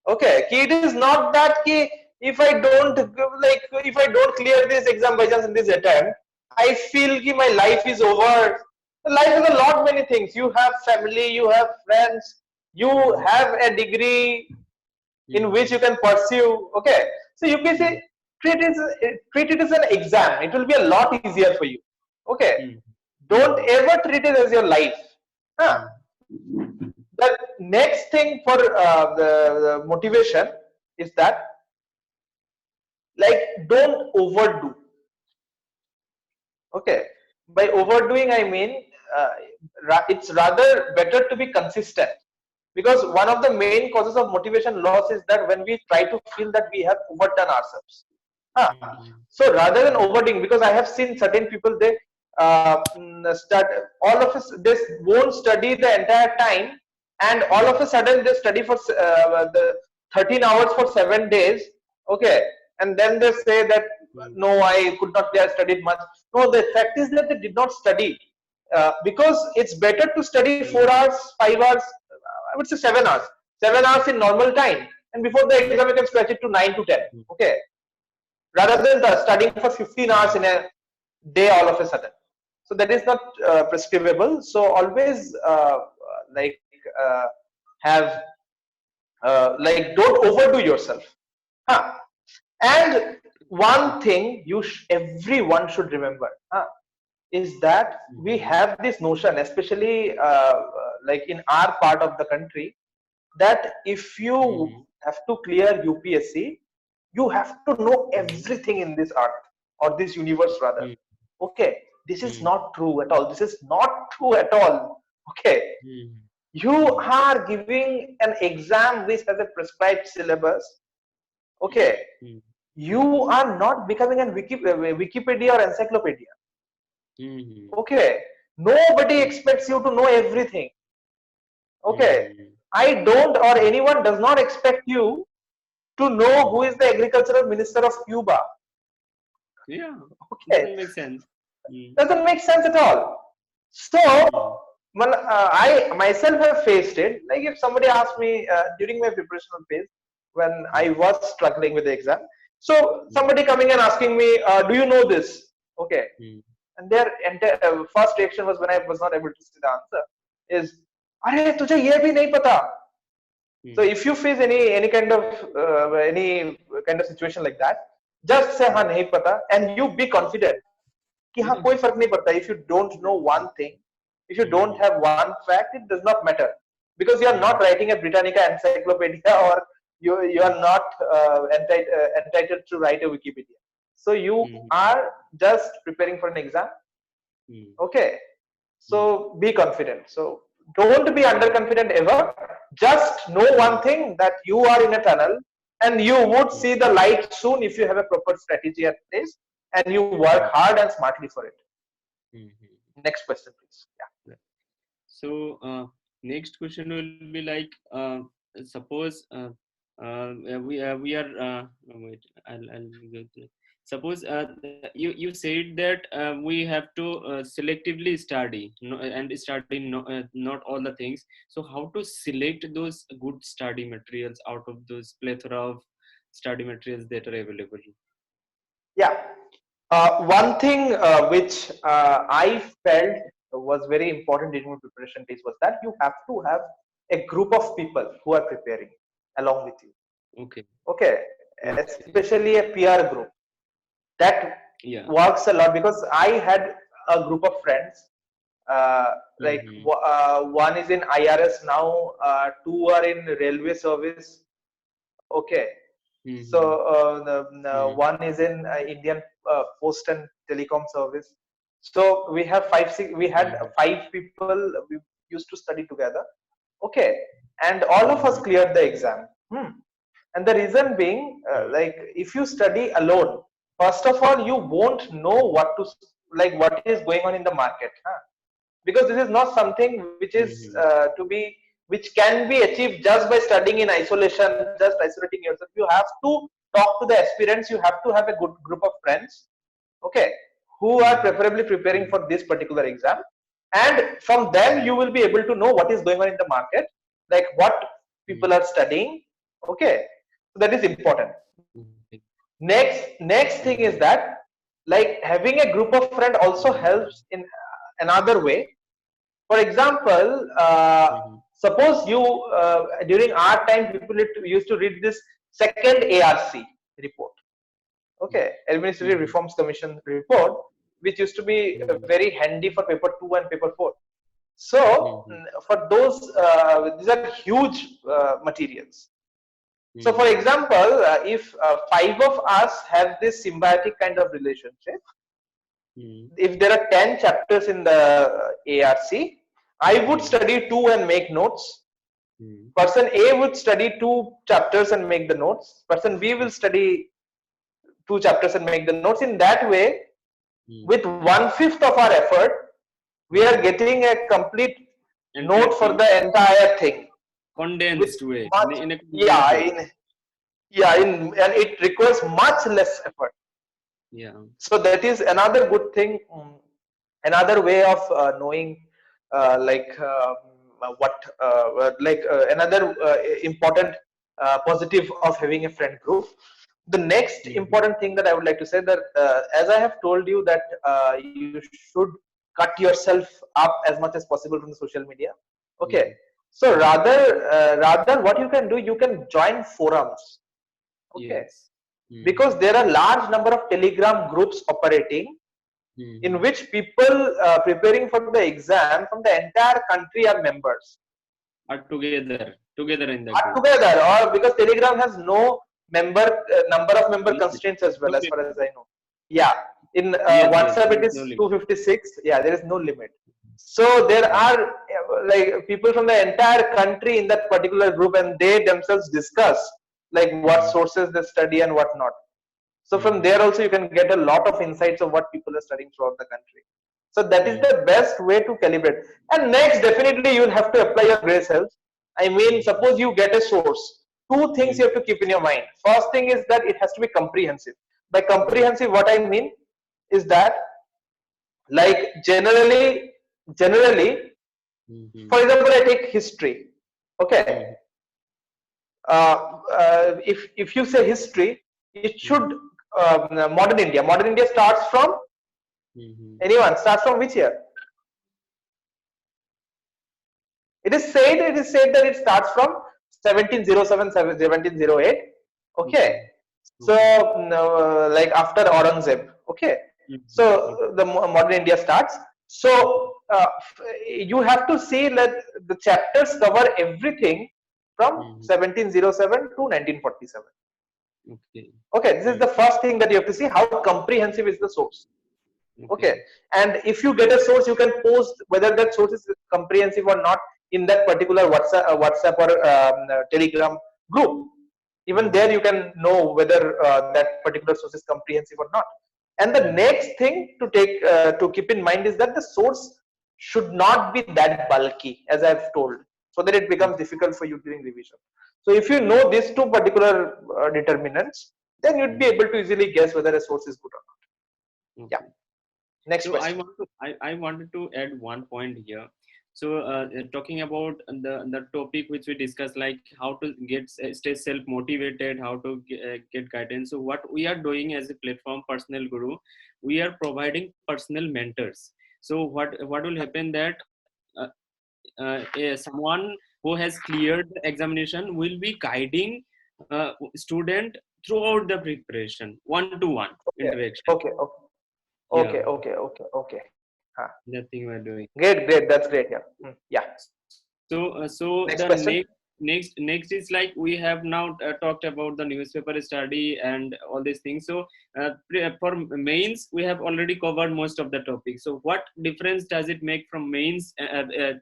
B: Okay, it is not that if I don't clear this exam by chance in this attempt, I feel my life is over. Life is a lot many things. You have family, you have friends, you have a degree in which you can pursue. Okay, so you can say treat it as an exam. It will be a lot easier for you. Okay, don't ever treat it as your life. Huh? The next thing for the motivation is that, like, don't overdo. Okay, by overdoing I mean it's rather better to be consistent, because one of the main causes of motivation loss is that when we try to feel that we have overdone ourselves. So rather than overdoing, because I have seen certain people, they start all of us, they won't study the entire time, and all of a sudden they study for the 13 hours for 7 days. Okay, and then they say that no, I could not have studied much. No, the fact is that they did not study, because it's better to study 4 hours, 5 hours, I would say 7 hours, 7 hours in normal time, and before the exam you can stretch it to 9 to 10. Okay, rather than studying for 15 hours in a day all of a sudden. So that is not prescribable. So always don't overdo yourself. And one thing everyone should remember is that we have this notion, especially like in our part of the country, that if you have to clear UPSC, you have to know everything in this earth or this universe rather. Okay, this is not true at all. This is not true at all. Okay, you are giving an exam which has a prescribed syllabus. Okay, you are not becoming a Wikipedia or encyclopedia. Okay, nobody expects you to know everything. Okay, I don't, or anyone does not expect you to know who is the agricultural minister of Cuba.
A: Yeah,
B: okay,
A: doesn't make sense.
B: Doesn't make sense at all. So I myself have faced it. Like if somebody asked me during my preparational phase when I was struggling with the exam, so somebody coming and asking me, "Do you know this?" Okay, and their first reaction was, when I was not able to see the answer, is, "Arey, tujhe ye bhi nahi pata." So if you face any kind of situation like that, just say हाँ नहीं पता, and you be confident कि हाँ कोई फर्क नहीं पड़ता. If you don't know one thing, if you don't have one fact, it does not matter, because you are not writing a Britannica encyclopedia, or you are not entitled to write a Wikipedia. So you are just preparing for an exam. Okay, so be confident. So don't be underconfident ever. Just know one thing, that you are in a tunnel and you would see the light soon if you have a proper strategy at place and you work hard and smartly for it. Next question, please. Yeah.
A: So next question will be like, suppose we are wait, I'll go to, suppose you said that we have to selectively study, and study not all the things. So how to select those good study materials out of those plethora of study materials that are available?
B: Yeah. One thing which I felt was very important during my preparation days was that you have to have a group of people who are preparing along with you. Okay. Especially a peer group. That works a lot, because I had a group of friends. Like one is in IRS now, two are in railway service. Okay. So one is in Indian Post and Telecom Service. So we have we had 5 people. We used to study together. Okay, and all of us cleared the exam. And the reason being, like, if you study alone, first of all, you won't know what is going on in the market, because this is not something which is which can be achieved just by studying in isolation, just isolating yourself. You have to talk to the aspirants. You have to have a good group of friends, okay, who are preferably preparing for this particular exam, and from them you will be able to know what is going on in the market, like what people are studying. Okay, so that is important. Next thing is that, like, having a group of friends also helps in another way. For example, suppose you during our time, people used to read this second ARC report, okay, Administrative Reforms Commission report, which used to be very handy for paper 2 and paper 4. So for those, these are huge materials. So for example, if 5 of us have this symbiotic kind of relationship, if there are 10 chapters in the ARC, I would study 2 and make notes. Person A would study 2 chapters and make the notes. Person B will study 2 chapters and make the notes. In that way, with 1/5 of our effort, we are getting a complete note for the entire thing.
A: Condensed way.
B: And it requires much less effort.
A: Yeah.
B: So that is another good thing, another way of knowing, another important positive of having a friend group. The next important thing that I would like to say, that as I have told you, that you should cut yourself up as much as possible from the social media. Okay, so rather what you can do, you can join forums. Okay, because there are large number of Telegram groups operating, in which people preparing for the exam from the entire country are members.
A: Are together in the
B: group. Together, or because Telegram has no number of member constraints as well, as far as I know. Yeah, in WhatsApp it is 256. Yeah, there is no limit. So there are like people from the entire country in that particular group, and they themselves discuss like what sources they study and what not. So from there also you can get a lot of insights of what people are studying throughout the country. So that is the best way to calibrate. And next, definitely you will have to apply your grace health. I mean, suppose you get a source, 2 things you have to keep in your mind. First thing is that it has to be comprehensive. By comprehensive, what I mean is that, like, generally, for example, I take history. Okay, if you say history, it should modern India. Modern India starts from anyone. Starts from which year? It is said that it starts from 1707, 1708. Okay, so like after Aurangzeb. Okay, so the modern India starts. So you have to see that the chapters cover everything from 1707 to 1947. Okay, this is the first thing that you have to see, how comprehensive is the source. Okay, and if you get a source, you can post whether that source is comprehensive or not in that particular WhatsApp or Telegram group. Even there, you can know whether that particular source is comprehensive or not. And the next thing to take to keep in mind is that the source should not be that bulky, as I've told, so that it becomes difficult for you during revision. So if you know these two particular determinants, then you'd be able to easily guess whether a source is good or not. Yeah. Next question.
A: I wanted to add one point here. So talking about the topic which we discussed, like how to stay self motivated, how to get guidance. So what we are doing as a platform, Personal Guru, we are providing personal mentors. So what will happen that someone who has cleared the examination will be guiding student throughout the preparation, one-to-one interaction.
B: Okay.
A: Nothing we're doing.
B: Great. That's great. Yeah.
A: So next is like we have now talked about the newspaper study and all these things. So for mains, we have already covered most of the topics. So what difference does it make from mains,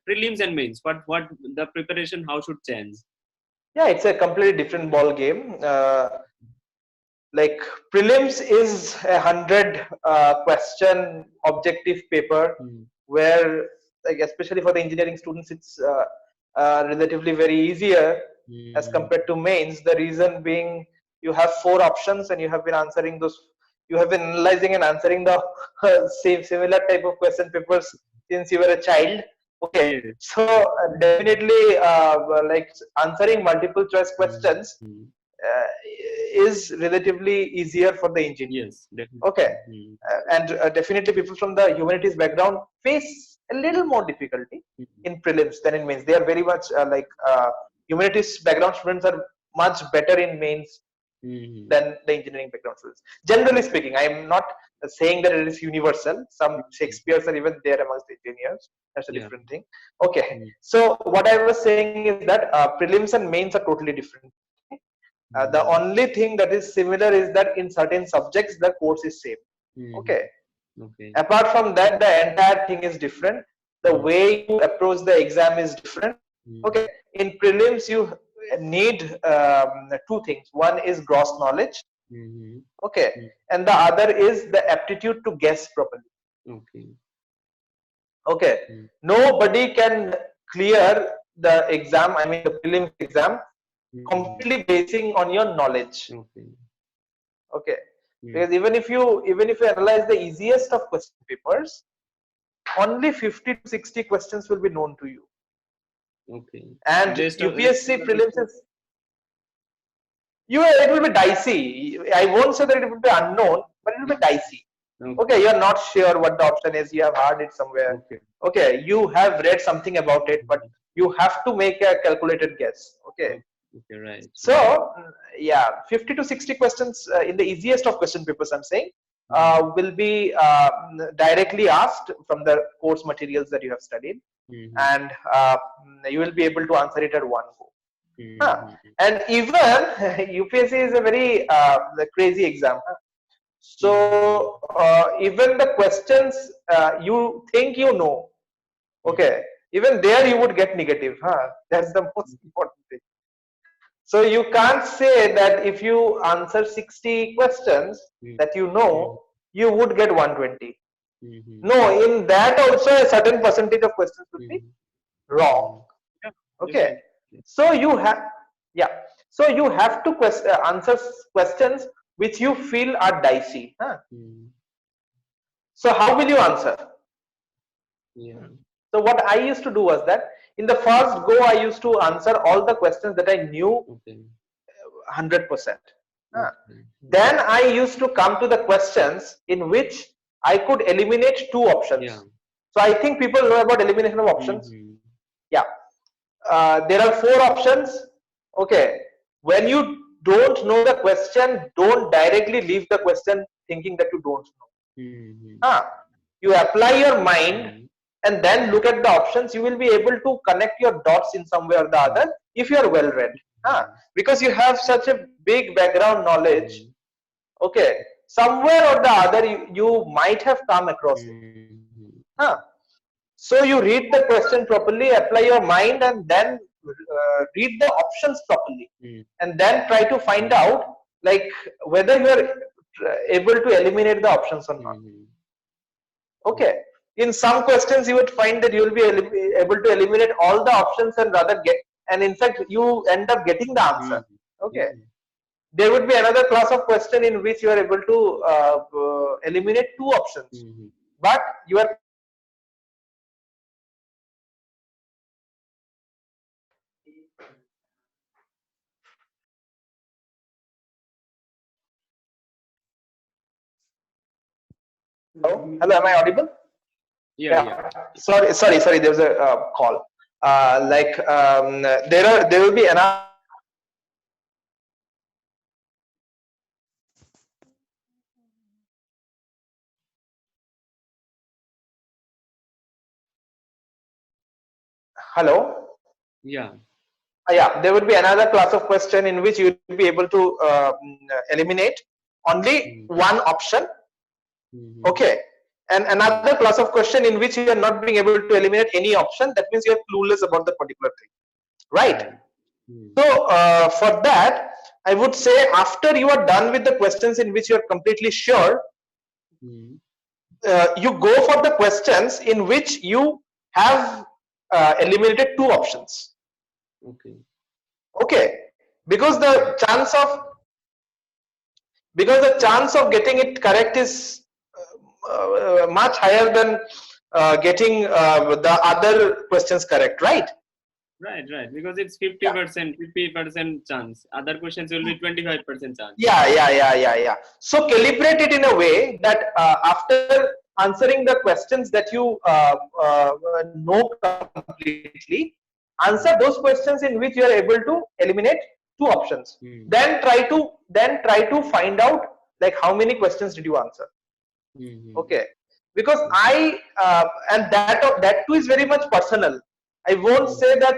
A: prelims and mains? What the preparation, how should change?
B: Yeah, it's a completely different ball game. Like prelims is 100 question objective paper, where like especially for the engineering students, it's relatively very easier as compared to mains. The reason being, you have 4 options and you have been answering those. You have been analyzing and answering the similar type of question papers since you were a child. Okay, so definitely like answering multiple choice questions is relatively easier for the engineers. Okay, and definitely people from the humanities background face a little more difficulty in prelims than in mains. They are very much like humanities background students are much better in mains than the engineering background students. Generally speaking, I am not saying that it is universal. Some Shakespeare's are even there amongst engineers. That's a different thing. Okay, so what I was saying is that prelims and mains are totally different. The only thing that is similar is that in certain subjects the course is same. Okay. Apart from that, the entire thing is different. The way you approach the exam is different. Okay. In prelims, you need 2 things. One is gross knowledge. Okay. And the other is the aptitude to guess properly. Okay. Nobody can clear the exam, I mean the prelims exam, completely basing on your knowledge. Okay. Because even if you analyze the easiest of question papers, only 50 to 60 questions will be known to you. And UPSC prelims is it will be dicey. I won't say that it will be unknown, but it will be dicey. Okay, you are not sure what the option is. You have heard it somewhere. Okay, you have read something about it, but you have to make a calculated guess. Okay.
A: Right.
B: So yeah, 50 to 60 questions in the easiest of question papers, I'm saying, will be directly asked from the course materials that you have studied, and you will be able to answer it at one go. And even UPSC is a very crazy exam. So even the questions you think you know, okay, even there you would get negative. That's the most important thing. So you can't say that if you answer 60 questions that you know, you would get 120. No, in that also a certain percentage of questions would be wrong. Okay. So you have, so you have to answer questions which you feel are dicey. So how will you answer? So what I used to do was that in the first go, I used to answer all the questions that I knew 100%. Then I used to come to the questions in which I could eliminate 2 options. So I think people know about elimination of options. Yeah. There are 4 options. Okay. When you don't know the question, don't directly leave the question thinking that you don't know. You apply your mind and then look at the options, you will be able to connect your dots in some way or the other if you are well read. Because you have such a big background knowledge, okay, somewhere or the other you might have come across it. So you read the question properly, apply your mind, and then read the options properly, and then try to find out like whether you are able to eliminate the options or not. Okay. In some questions, you would find that you will be able to eliminate all the options and rather get, and in fact, you end up getting the answer. Okay. There would be another class of question in which you are able to eliminate two options, but you are hello, am I audible?
A: Yeah.
B: Sorry. There was a call. There will be another. Hello.
A: Yeah.
B: There would be another class of question in which you will be able to eliminate only one option. Okay. And another class of question in which you are not being able to eliminate any option. That means you are clueless about the particular thing, right? So for that, I would say after you are done with the questions in which you are completely sure, you go for the questions in which you have eliminated two options. Okay, because the chance of getting it correct is much higher than getting the other questions correct, right?
A: Right. Because it's 50% chance. Other questions will be 25% chance.
B: Yeah. So calibrate it in a way that after answering the questions that you know completely, answer those questions in which you are able to eliminate two options. Then try to find out like how many questions did you answer. Okay, because and that too is very much personal. I won't say that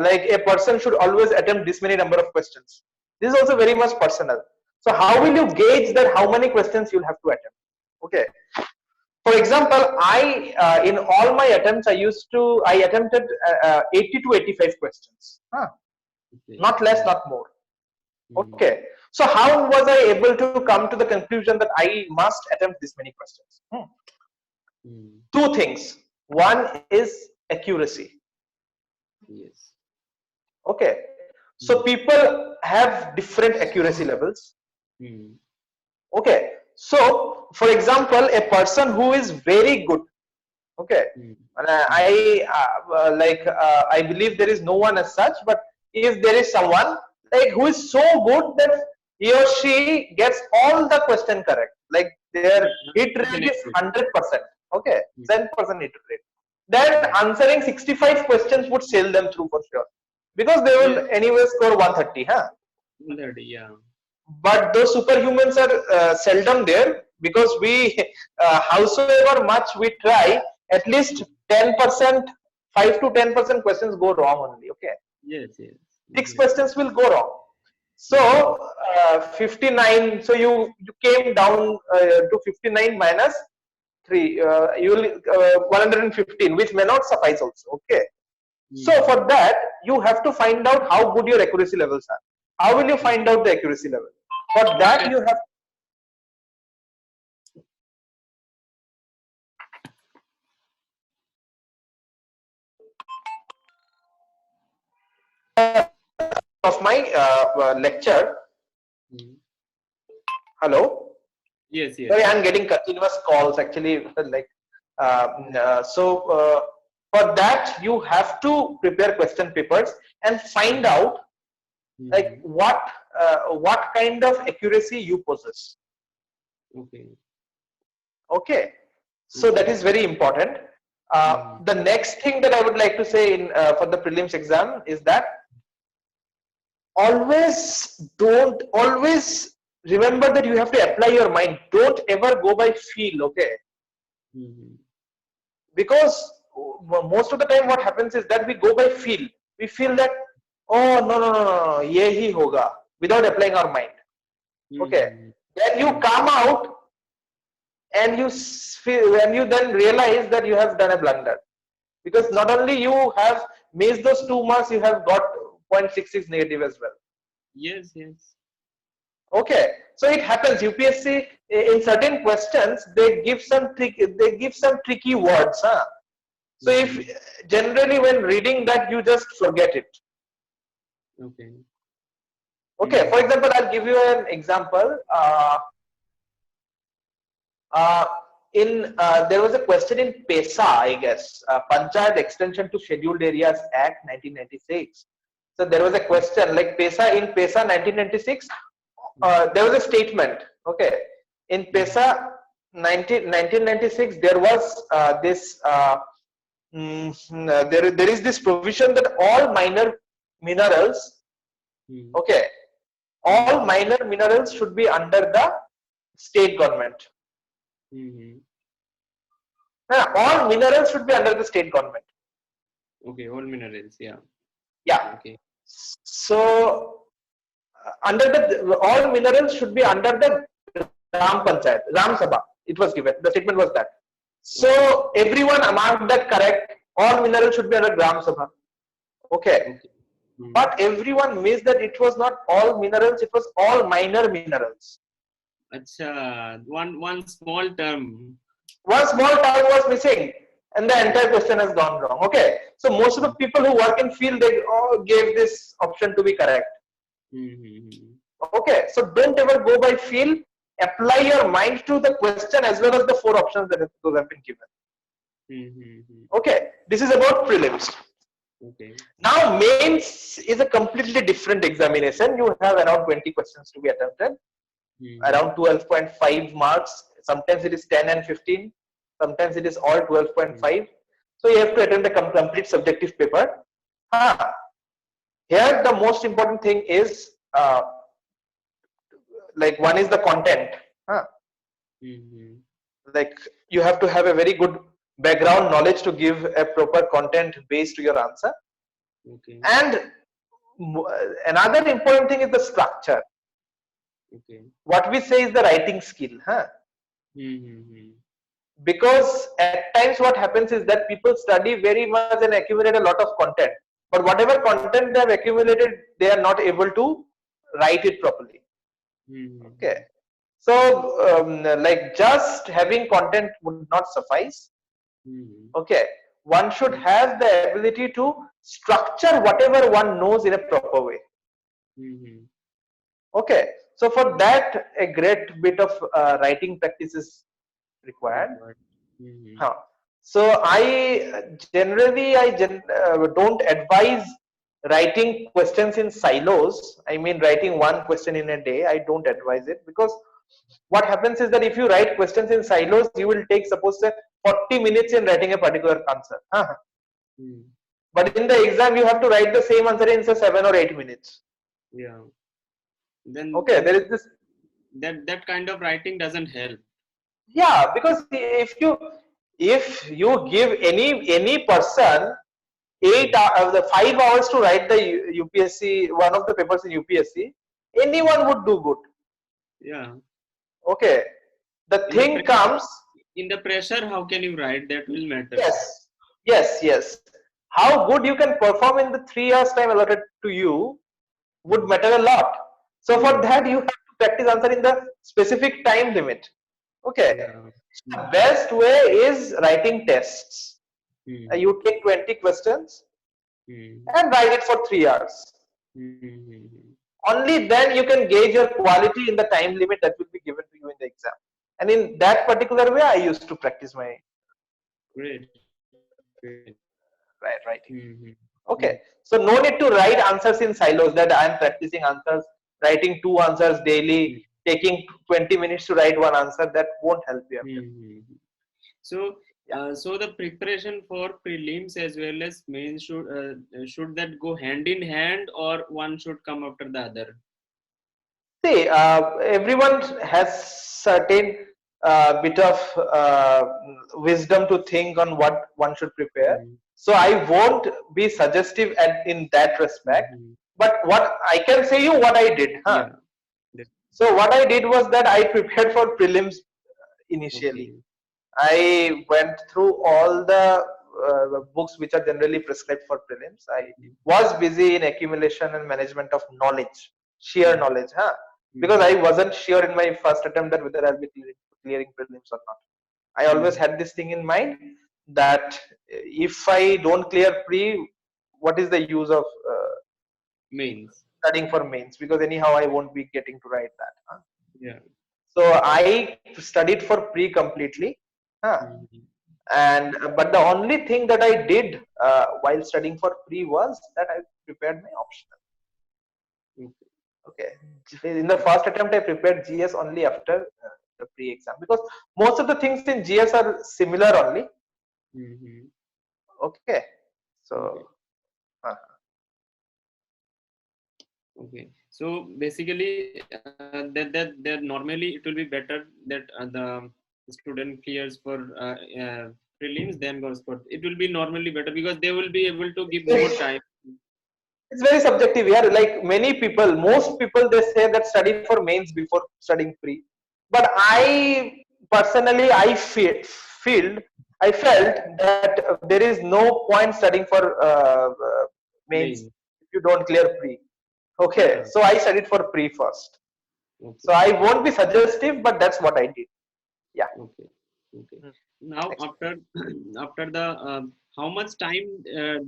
B: like a person should always attempt this many number of questions. This is also very much personal. So how will you gauge that how many questions you'll have to attempt? Okay. For example, I in all my attempts I attempted 80 to 85 questions. Not less, not more. Okay. So how was I able to come to the conclusion that I must attempt this many questions? Two things. One is accuracy.
A: Yes.
B: Okay. So people have different accuracy levels. Okay. So for example, a person who is very good. Okay. I believe there is no one as such, but if there is someone like who is so good that he or she gets all the question correct, like their hit rate is 100%. Okay, 10% hit rate. Then answering 65 questions would sail them through for sure, because they will anyway score 130.
A: 130, yeah.
B: But those superhumans are seldom there, because we, howsoever much we try, at least 10%, 5 to 10% questions go wrong only. Okay.
A: Yes.
B: 6 questions will go wrong. So 59. So you came down to 59 minus 3. You will 115, which may not suffice also. Okay. So for that, you have to find out how good your accuracy levels are. How will you find out the accuracy level? For that, you have of my lecture. Hello.
A: Yes.
B: Sorry, I'm getting continuous calls actually. Like for that, you have to prepare question papers and find out like what kind of accuracy you possess. Okay. So that is very important. The next thing that I would like to say in for the prelims exam is that always remember that you have to apply your mind. Don't ever go by feel. Okay. because most of the time what happens is that we go by feel. We feel that, oh no, ye hi hoga, without applying our mind. Okay, then you come out and you feel, and you then realize that you have done a blunder, because not only you have missed those 2 marks, you have got 0.66 negative as well.
A: Yes, yes.
B: Okay, so it happens. UPSC in certain questions they give some tricky words, huh? So if generally when reading that, you just forget it.
A: Okay.
B: Okay, for example, I'll give you an example. There was a question in PESA, I guess, Panchayat Extension to Scheduled Areas Act 1996. So there was a question like in PESA 1996. There was a statement. Okay, in PESA 1996, there was there is this provision that all minor minerals, okay, all minor minerals should be under the state government. All minerals should be under the state government.
A: Okay, all minerals, yeah.
B: Yeah.
A: Okay.
B: So all minerals should be under the Ram Panchayat, Ram Sabha. It was given. The statement was that. So everyone marked that correct. All minerals should be under Ram Sabha. Okay. But everyone missed that it was not all minerals, it was all minor minerals.
A: Acha, one small term.
B: One small term was missing and the entire question has gone wrong. Okay. So most of the people who work in field, they all gave this option to be correct. Okay. So don't ever go by feel. Apply your mind to the question as well as the 4 options that have been given. Okay. This is about prelims.
A: Okay.
B: Now mains is a completely different examination. You have around 20 questions to be attempted, around 12.5 marks. Sometimes it is 10 and 15. Sometimes it is all 12.5. So you have to attempt a complete subjective paper. Here the most important thing is like one is the content. Like you have to have a very good background knowledge to give a proper content base to your answer.
A: Okay.
B: And another important thing is the structure.
A: Okay.
B: What we say is the writing skill, because at times what happens is that people study very much and accumulate a lot of content, but whatever content they have accumulated, they are not able to write it properly. Okay, so like just having content would not suffice. Okay, one should have the ability to structure whatever one knows in a proper way. Okay, so for that a great bit of writing practice is required. So I generally don't advise writing questions in silos. I mean writing one question in a day. I don't advise it, because what happens is that if you write questions in silos, you will take suppose 40 minutes in writing a particular answer. But in the exam you have to write the same answer in 7 or 8 minutes.
A: Yeah. Then
B: okay, there is this
A: that kind of writing doesn't help.
B: Yeah, because if you give any person 5 hours to write the UPSC, one of the papers in UPSC, anyone would do good.
A: Yeah.
B: Okay. The thing comes
A: in the pressure. How can you write? That will matter.
B: Yes. How good you can perform in the 3 hours time allotted to you would matter a lot. So for that you have to practice answer in the specific time limit. Okay. The best way is writing tests. You take 20 questions and write it for 3 hours. Only then you can gauge your quality in the time limit that will be given to you in the exam. And in that particular way, I used to practice my writing. Okay. So no need to write answers in silos, that I am practicing answers, writing 2 answers daily, taking 20 minutes to write 1 answer. That won't help you.
A: So, so the preparation for prelims as well as mains should that go hand in hand, or one should come after the other?
B: See, everyone has certain a bit of wisdom to think on what one should prepare. So I won't be suggestive in that respect. But what I can say you what I did, huh?
A: Yeah.
B: So what I did was that I prepared for prelims initially.
A: Okay.
B: I went through all the books which are generally prescribed for prelims. I was busy in accumulation and management of knowledge, sheer knowledge, huh? Because I wasn't sure in my first attempt that whether I'll be clearing prelims or not. I always had this thing in mind that if I don't clear pre, what is the use of
A: Mains
B: studying for mains? Because anyhow, I won't be getting to write that. Huh?
A: Yeah.
B: So I studied for pre completely. Huh? And but the only thing that I did while studying for pre was that I prepared my optional. Okay. In the first attempt, I prepared GS only after the pre exam because most of the things in GS are similar only. Okay. So.
A: Okay. So basically, that normally it will be better that the student clears for prelims then goes for. It will be normally better because they will be able to give more time.
B: It's very subjective. Yeah, like many people, most people they say that study for mains before studying pre. But I personally, I felt that there is no point studying for mains if you don't clear pre. Okay, so I studied for pre first. Okay. So I won't be suggestive, but that's what I did. Yeah.
A: Okay. Okay. Now after after the how much time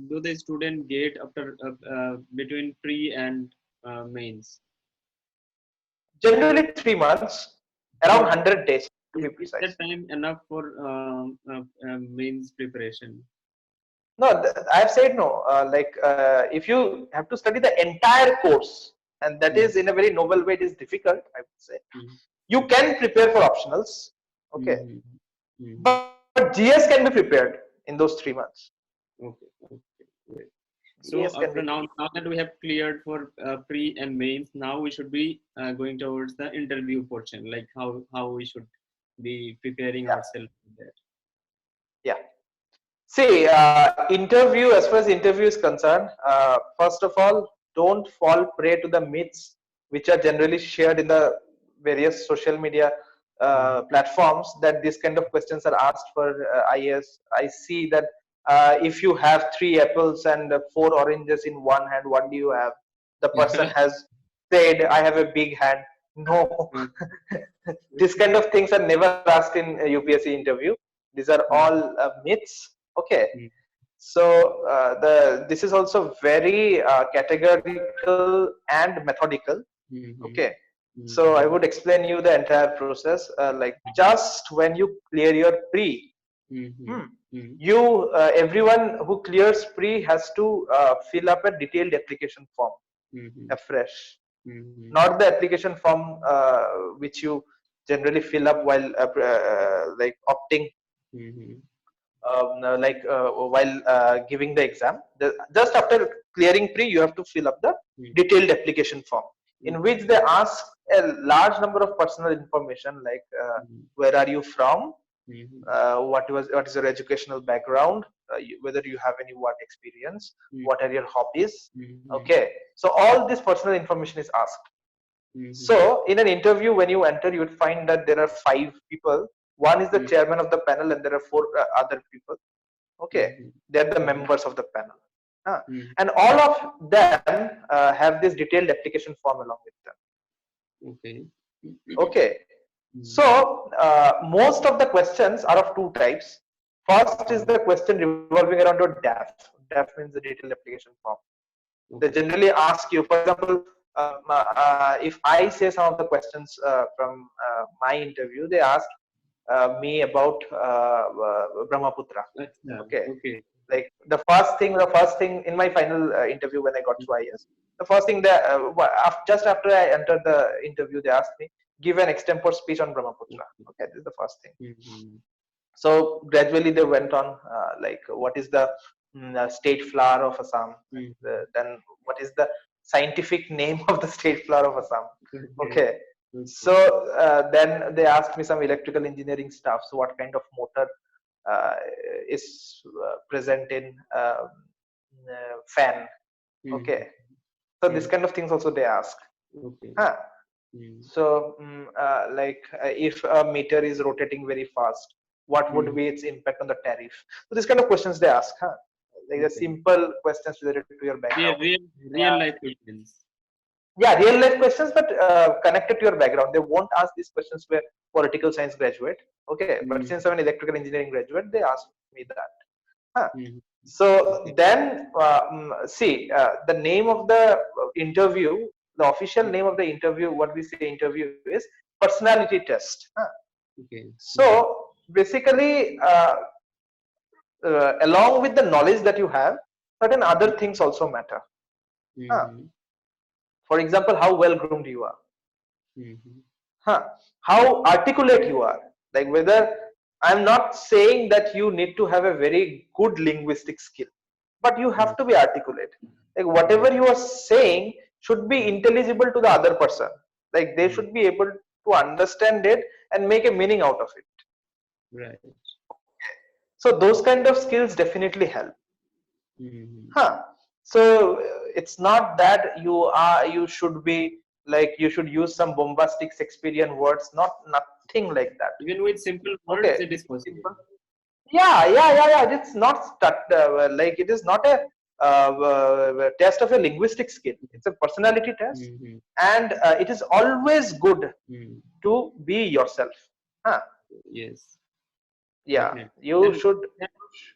A: do the student get after between pre and mains?
B: Generally 3 months, around 100 days to be precise.
A: Is that time enough for mains preparation?
B: No, I've said no. If you have to study the entire course, and that is in a very novel way, it is difficult, I would say. You can prepare for optionals, okay, but GS can be prepared in those 3 months.
A: Okay, okay. So after now that we have cleared for pre and mains, now we should be going towards the interview portion, like how we should be preparing ourselves there.
B: Yeah. See, interview, as far as interview is concerned, first of all, don't fall prey to the myths which are generally shared in the various social media platforms that this kind of questions are asked for IAS. I see that if you have 3 apples and 4 oranges in one hand, what do you have? The person has said, I have a big hand. No, this kind of things are never asked in a UPSC interview. These are all myths. Okay. So this is also very categorical and methodical. Okay. So I would explain you the entire process. Like just when you clear your pre, everyone who clears pre has to fill up a detailed application form, afresh. Not the application form which you generally fill up while like opting. While giving the exam, just after clearing pre, you have to fill up the detailed application form in which they ask a large number of personal information like where are you from, what is your educational background, whether you have any work experience, what are your hobbies. Okay, so all this personal information is asked. So in an interview, when you enter, you would find that there are 5 people. One is the chairman of the panel, and there are 4 other people. Okay, they're the members of the panel. And all of them have this detailed application form along with them. Okay. So most of the questions are of 2 types. First is the question revolving around your DAF. DAF means the detailed application form. They generally ask you, for example, if I say some of the questions from my interview, they ask me about Brahmaputra. Okay. Like the first thing in my final interview when I got to IS, the first thing that just after I entered the interview, they asked me, give an extempore speech on Brahmaputra. Okay, this is the first thing. So gradually they went on like what is the state flower of Assam, then what is the scientific name of the state flower of Assam. Okay, So then they asked me some electrical engineering stuff. So what kind of motor uh, is present in fan? Okay. So this kind of things also they ask.
A: Okay.
B: Huh? So if a meter is rotating very fast, what would be its impact on the tariff? So this kind of questions they ask. Huh? Like the simple questions related to your background.
A: Real life questions.
B: Yeah, real life questions, but connected to your background. They won't ask these questions to a political science graduate. Okay, but since I'm an electrical engineering graduate, they asked me that. Huh. So then, see, the name of the interview, the official name of the interview, what we say interview is personality test. Huh. So basically, along with the knowledge that you have, certain other things also matter. Huh. For example, how well groomed you are. Huh. How articulate you are. Like whether I'm not saying that you need to have a very good linguistic skill, but you have to be articulate. Like whatever you are saying should be intelligible to the other person. Like they should be able to understand it and make a meaning out of it.
A: Right.
B: So those kind of skills definitely help. Huh. So it's not that you should be like you should use some bombastic Shakespearean words. Nothing like that.
A: Even with simple words,
B: Okay.
A: it is possible.
B: Yeah. It's not like it is not a test of a linguistic skill. It's a personality test, and it is always good to be yourself. Huh?
A: Yes.
B: Yeah,
A: definitely.
B: you should.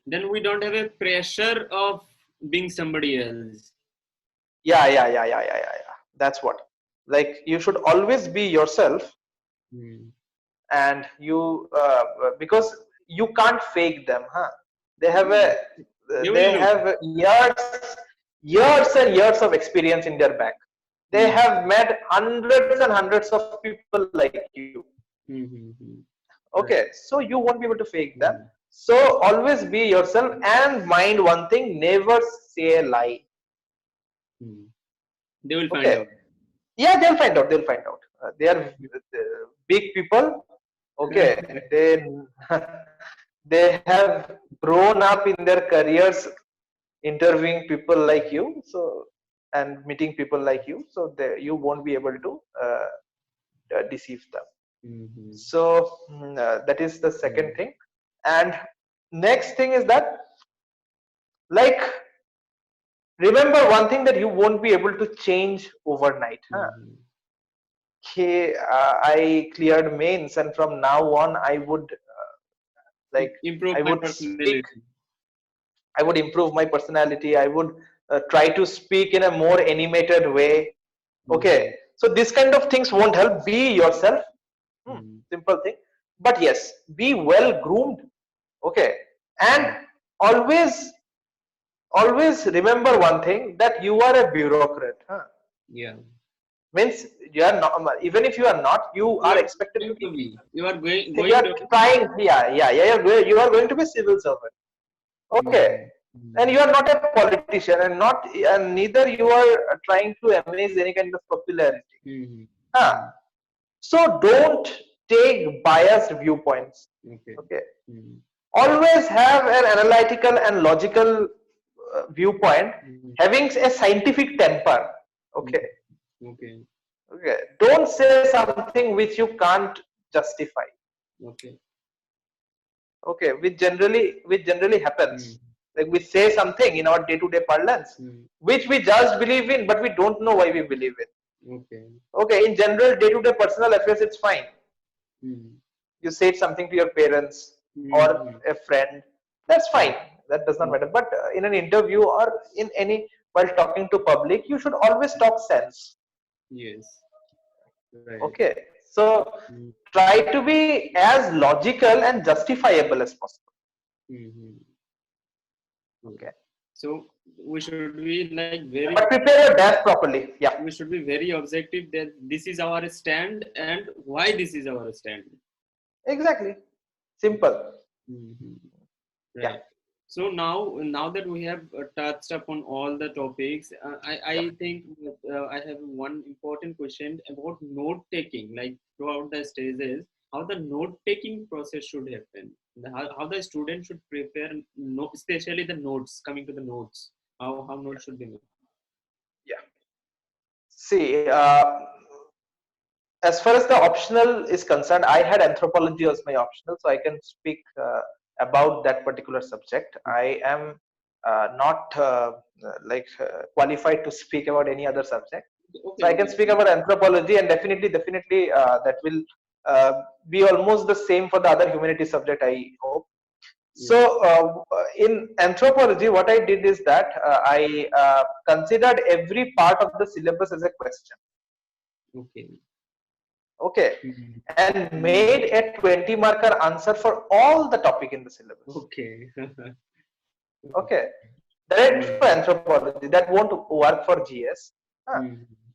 A: Then we don't have a pressure of being somebody else.
B: Yeah. That's what. Like you should always be yourself, and you because you can't fake them, huh? They have years and years of experience in their back. They have met hundreds and hundreds of people like you. Okay, so you won't be able to fake them. So always be yourself and mind one thing: never say a lie.
A: They will find out.
B: Yeah, they'll find out. They are big people. Okay, they have grown up in their careers interviewing people like you, so and meeting people like you, so you won't be able to deceive them. So that is the second thing. And next thing is that, like, remember one thing that you won't be able to change overnight. Huh? Okay, I cleared mains, and from now on, I would
A: improve
B: I
A: my
B: would
A: personality.
B: I would improve my personality. I would try to speak in a more animated way. Okay, so this kind of things won't help. Be yourself. Simple thing. But yes, be well groomed. Okay, and always remember one thing, that you are a bureaucrat. Huh?
A: Yeah.
B: Means you are not, even if you are not, you are expected to be.
A: You are going
B: you are trying. Yeah. You are going to be a civil servant. Okay. And you are not a politician, and neither you are trying to amaze any kind of popularity. Huh? So don't take biased viewpoints. Okay. Always have an analytical and logical viewpoint, having a scientific temper. Okay. Don't say something which you can't justify. Okay. Which generally happens. Like we say something in our day-to-day parlance, which we just believe in, but we don't know why we believe it. Okay. In general, day-to-day personal affairs, it's fine. You said something to your parents or a friend, that's fine. That does not matter. But in an interview or in any, while talking to public, you should always talk sense.
A: Yes. Right.
B: Okay. So try to be as logical and justifiable as possible. Okay.
A: So we should be like very.
B: But prepare your dash properly. Yeah.
A: We should be very objective that this is our stand and why this is our stand.
B: Exactly. Simple.
A: Right. Yeah. So now that we have touched upon all the topics, I think I have one important question about note taking, like throughout the stages, how the note taking process should happen, how the student should prepare, especially the notes, coming to the notes, how notes should be made.
B: Yeah. See, as far as the optional is concerned, I had anthropology as my optional, so I can speak about that particular subject. I am not qualified to speak about any other subject.
A: Okay,
B: So I can speak about anthropology, and definitely that will be almost the same for the other humanity subject, I hope. So in anthropology, what I did is that I considered every part of the syllabus as a question. Okay, and made a 20 marker answer for all the topic in the syllabus.
A: Okay.
B: Okay, that for anthropology, that won't work for GS.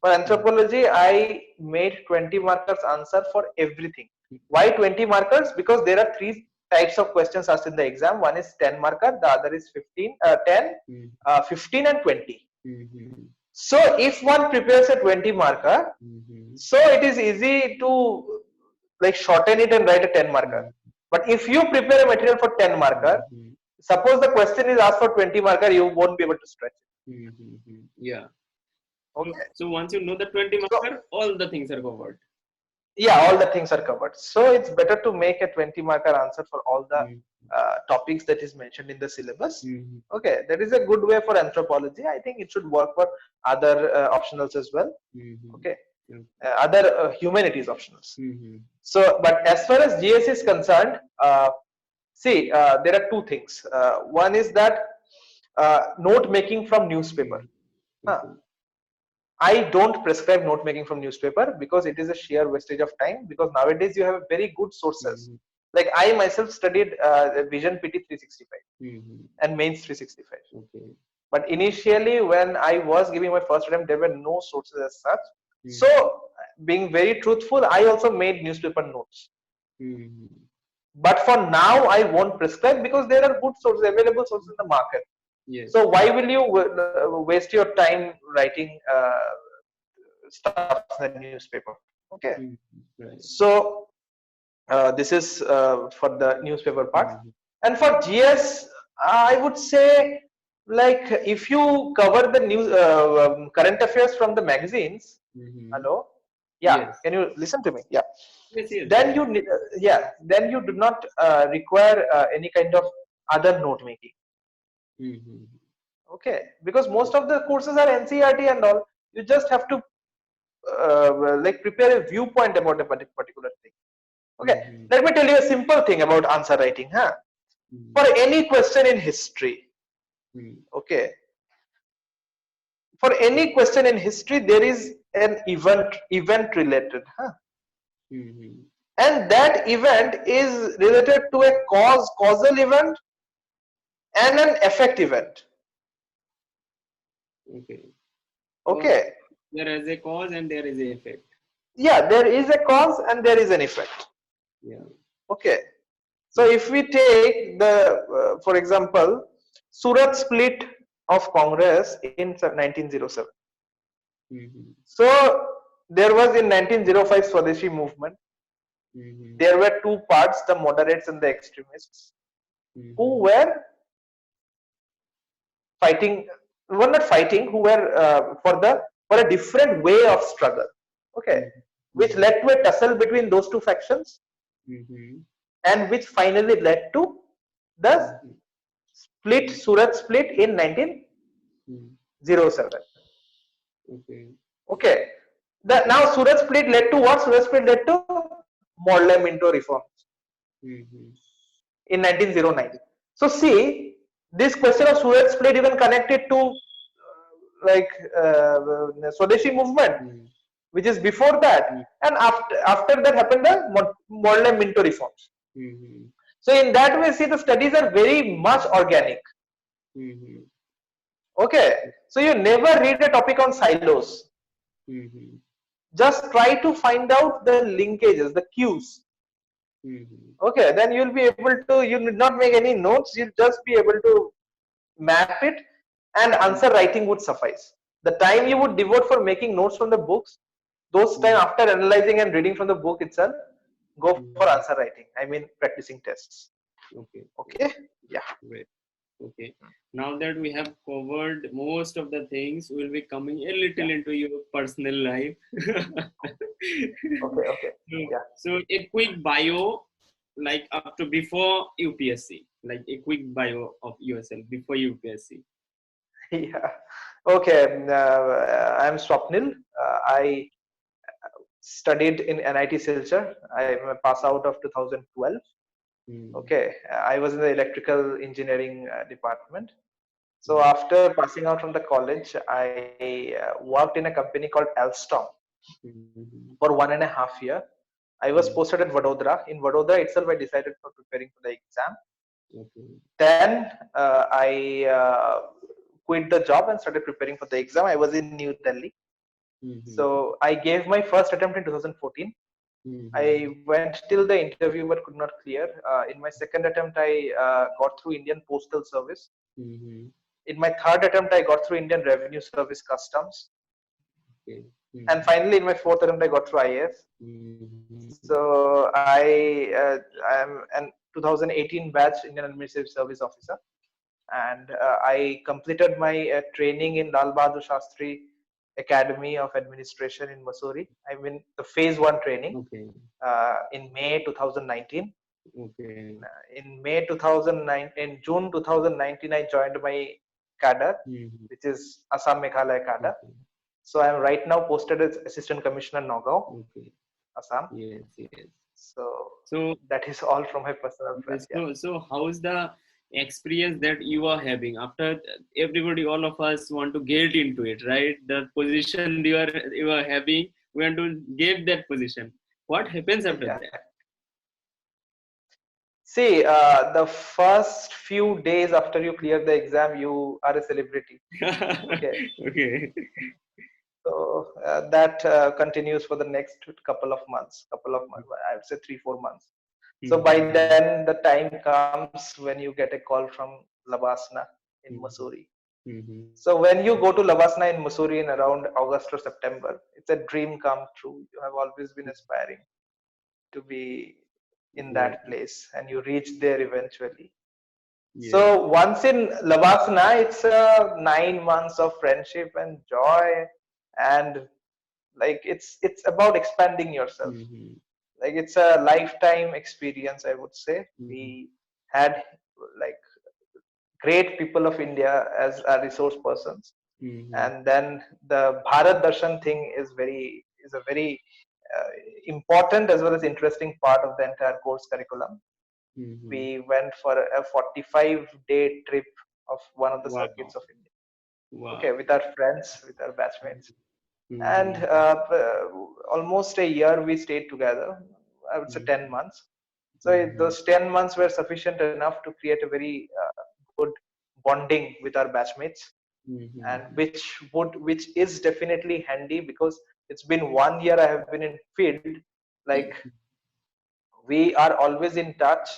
B: For anthropology, I made 20 markers answer for everything. Why 20 markers? Because there are three types of questions asked in the exam. One is 10 marker, the other is 10, 15 and 20. So if one prepares a 20 marker, so it is easy to like shorten it and write a 10 marker. But if you prepare a material for 10 marker, suppose the question is asked for 20 marker, you won't be able to stretch it.
A: Yeah.
B: Okay.
A: So once you know the 20 marker, all the things are covered.
B: Yeah, all the things are covered. So it's better to make a 20 marker answer for all the topics that is mentioned in the syllabus. Okay, that is a good way for anthropology. I think it should work for other optionals as well. Okay, other humanities optionals. So, but as far as GS is concerned, see, there are two things. One is that note making from newspaper. I don't prescribe note making from newspaper because it is a sheer wastage of time, because nowadays you have very good sources. Like I myself studied Vision PT 365 and Mains 365. But initially when I was giving my first attempt, there were no sources as such. So being very truthful, I also made newspaper notes. But for now, I won't prescribe because there are good sources, available sources in the market. So why will you waste your time writing stuff in the newspaper? Okay. So this is for the newspaper part. And for GS, I would say, like, if you cover the news, current affairs from the magazines. Hello. Yeah. Can you listen to me? Yeah. Then you then you do not require any kind of other note making. Okay, because most of the courses are NCERT and all. You just have to like prepare a viewpoint about a particular thing. Okay, let me tell you a simple thing about answer writing. For any question in history, okay, for any question in history, there is an event related, and that event is related to a causal event and an effect event. Okay.
A: There is a cause and there is an effect.
B: Yeah, there is a cause and there is an effect.
A: Yeah.
B: Okay. So if we take the, for example, Surat split of Congress in 1907. So there was in 1905 Swadeshi movement. There were two parts, the moderates and the extremists, who were fighting, were not fighting, who were for a different way of struggle. Okay, which led to a tussle between those two factions, and which finally led to the split, Surat split in 1907. Okay. Now Surat split led to what? Surat split led to Morley Minto reforms in 1909. So see, this question of Surat split even connected to Swadeshi movement, which is before that, and after that happened the Morley Minto reforms. So in that way, see, the studies are very much organic. Okay, so you never read a topic on silos. Just try to find out the linkages, the cues. Okay, then you'll be able to, you need not make any notes, you'll just be able to map it, and answer writing would suffice. the time you would devote for making notes from the books, those time after analyzing and reading from the book itself, go for answer writing. I mean, practicing tests.
A: Okay.
B: Okay. Yeah.
A: Great. Okay. Now that we have covered most of the things, we'll be coming a little into your personal life.
B: Okay. Okay. Yeah.
A: So a quick bio, like up to before UPSC, like a quick bio of yourself before UPSC.
B: Yeah. Okay. I'm Swapnil. I studied in NIT Silchar. I'm a pass out of 2012. Okay. I was in the electrical engineering department. So after passing out from the college, I worked in a company called Alstom for 1.5 years. I was posted at Vadodara. In Vadodara itself, I decided for preparing for the exam. Then I quit the job and started preparing for the exam. I was in New Delhi. So I gave my first attempt in 2014. I went till the interview but could not clear. In my second attempt, I got through Indian Postal Service. In my third attempt, I got through Indian Revenue Service Customs. And finally, in my fourth attempt, I got through IAS. So I am an 2018 batch Indian Administrative Service Officer. And I completed my training in Lal Bahadur Shastri Academy of Administration in Mussoorie. I mean, the phase 1 training in May 2019. In May 2009, in June 2019, I joined my cadre, which is Assam Meghalaya cadre. So I am right now posted as Assistant Commissioner Nagaon, Assam. So that is all from my personal friend.
A: So how's the experience that you are having after everybody, all of us want to get into it, right? The position you are having, we want to give that position. What happens after that?
B: See, the first few days after you clear the exam, you are a celebrity.
A: Okay.
B: So that continues for the next couple of months. I would say 3-4 months. So by then, the time comes when you get a call from Lavasna in Mussoorie. So when you go to Lavasna in Mussoorie in around August or September, it's a dream come true. You have always been aspiring to be in that place, and you reach there eventually. So once in Lavasna, it's 9 months of friendship and joy, and like it's about expanding yourself. Like it's a lifetime experience, I would say. We had like great people of India as our resource persons, and then the Bharat Darshan thing is a very important as well as interesting part of the entire course curriculum. We went for a 45-day trip of one of the circuits of India. Okay, with our friends, with our batchmates, and almost a year we stayed together. I would say 10 months. So those 10 months were sufficient enough to create a very good bonding with our batchmates, and which is definitely handy because it's been 1 year I have been in field. Like we are always in touch,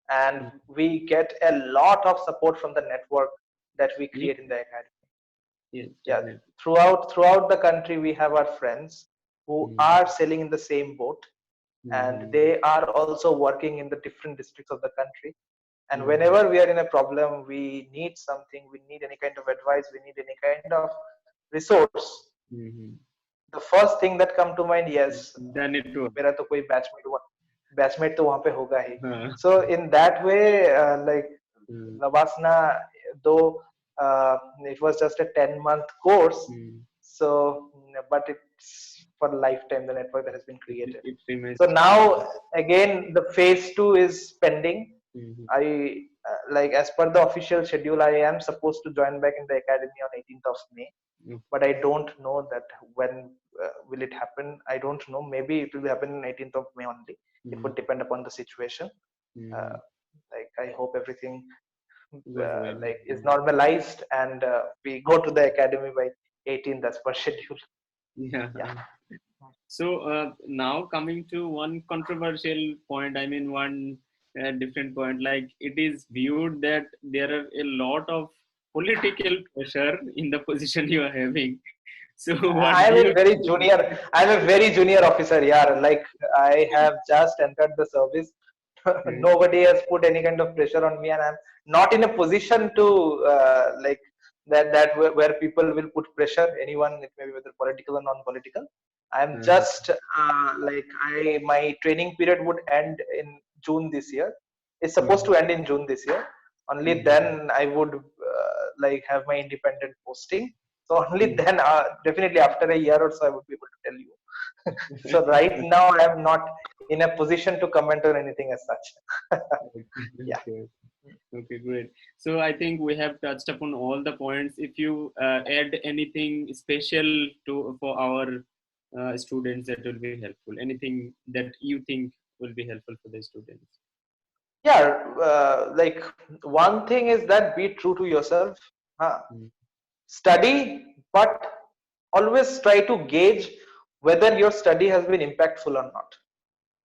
B: and we get a lot of support from the network that we create in the academy. Throughout the country, we have our friends who are sailing in the same boat, and they are also working in the different districts of the country. And whenever we are in a problem, we need something, we need any kind of advice, we need any kind of resource, the first thing that come to mind, yes, मेरा तो कोई batchmate तो वहाँ पे होगा ही. So in that way, like Lavasna, though it was just a 10-month course, so but it's for a lifetime, the network that has been created. So now again the phase 2 is pending. I like as per the official schedule, I am supposed to join back in the academy on 18th of May, but I don't know that when will it happen. I don't know. Maybe it will happen on 18th of May only. It would depend upon the situation. Like I hope everything like is normalized, and we go to the academy by 18th as per schedule.
A: Yeah. So now coming to one controversial point, I mean one different point, like it is viewed that there are a lot of political pressure in the position you are having. So what
B: I'm
A: do
B: a
A: you
B: very
A: think?
B: junior. I'm a very junior officer. Yeah, like I have just entered the service. Nobody has put any kind of pressure on me, and I'm not in a position to like that where people will put pressure. Anyone, it may be whether political or non-political. I'm
A: Uh,
B: just like I my training period would end in June this year. It's supposed
A: mhm,
B: to end in June this year. Only
A: mhm,
B: then I would like have my independent posting. So only
A: mhm.
B: then, definitely after a year or so, I would be able to tell you. So right now, I am not in a position to comment on anything as such. Yeah.
A: Okay. Okay, great. So I think we have touched upon all the points. If you add anything special to for our students, that will be helpful. Anything that you think will be helpful for the students.
B: Yeah. Like one thing is that be true to yourself.
A: Mm,
B: Study, but always try to gauge whether your study has been impactful or not.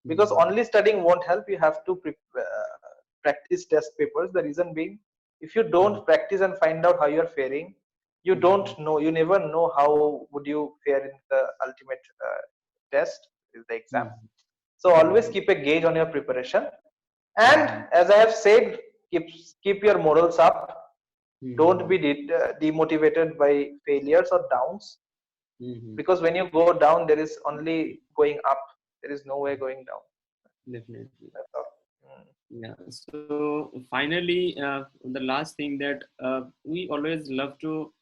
B: Because
A: mhm,
B: only studying won't help. You have to practice test papers. The reason being, if you
A: mhm,
B: don't practice and find out how you're faring, you don't
A: mhm,
B: know, you never know how would you fare in the ultimate test, is the exam.
A: mhm,
B: So always
A: mhm,
B: keep a gauge on your preparation, and
A: mhm,
B: as I have said, keep your morals up. Don't be
A: mhm,
B: demotivated by failures or downs,
A: mhm.
B: because when you go down there is only going up, there is no way going down.
A: Definitely.
B: That's all. Mm.
A: Yeah. So finally, the last thing that we always love to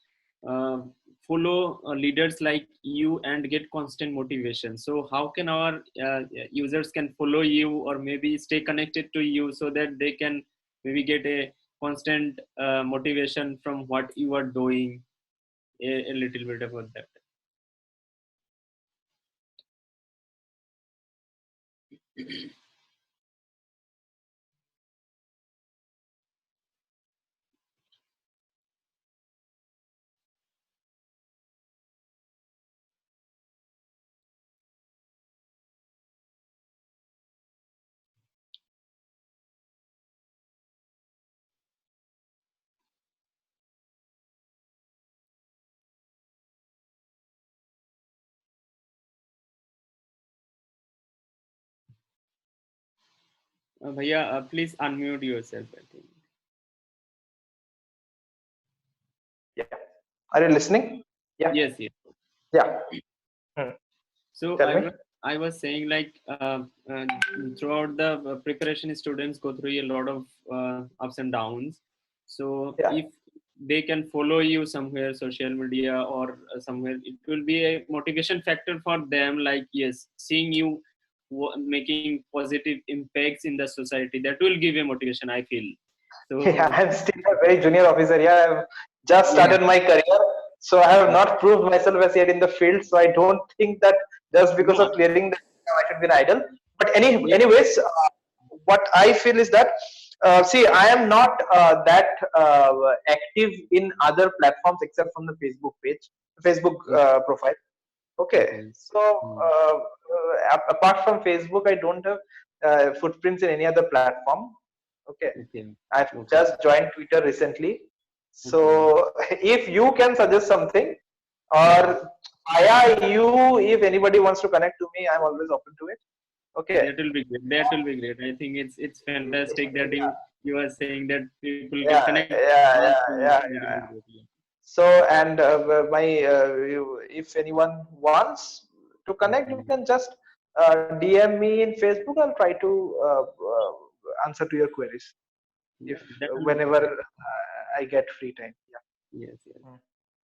A: uh, follow leaders like you and get constant motivation. So how can our users can follow you or maybe stay connected to you so that they can maybe get a constant motivation from what you are doing? A little bit about that. Bhaiya, please unmute yourself. I think.
B: Yeah. Are you listening? Yeah.
A: Yes, yes.
B: Yeah. Hmm.
A: So
B: Tell me.
A: I was saying like throughout the preparation, students go through a lot of ups and downs. So
B: Yeah.
A: if they can follow you somewhere, social media or somewhere, it will be a motivation factor for them. Like yes, seeing you making positive impacts in the society, that will give a motivation, I feel.
B: Yeah,
A: So
B: I'm still a very junior officer. Yeah, I've just
A: yeah,
B: started my career, so I have not proved myself as yet in the field. So I don't think that just because
A: no,
B: of clearing the exam, I should be an idol. But
A: yeah,
B: anyways, what I feel is that see, I am not that active in other platforms except from the Facebook page, Facebook profile. Okay,
A: okay.
B: so apart from Facebook, I don't have footprints in any other platform. Okay,
A: Okay,
B: I've
A: okay,
B: just joined Twitter recently.
A: okay.
B: So if you can suggest something,
A: Mhm.
B: or via you, if anybody wants to connect to me, I'm always open to it. Okay.
A: That will be great. That will be great. I think it's fantastic that you are saying that people can
B: Yeah,
A: connect
B: yeah,
A: us.
B: yeah, yeah,
A: It will be
B: yeah.
A: great. Yeah.
B: So, and if anyone wants to connect, you
A: Mhm.
B: can just DM me in Facebook. I'll try to answer to your queries if
A: Yeah, that will be
B: whenever
A: perfect.
B: I get free time. Yeah.
A: Yes, yes.
B: Mm.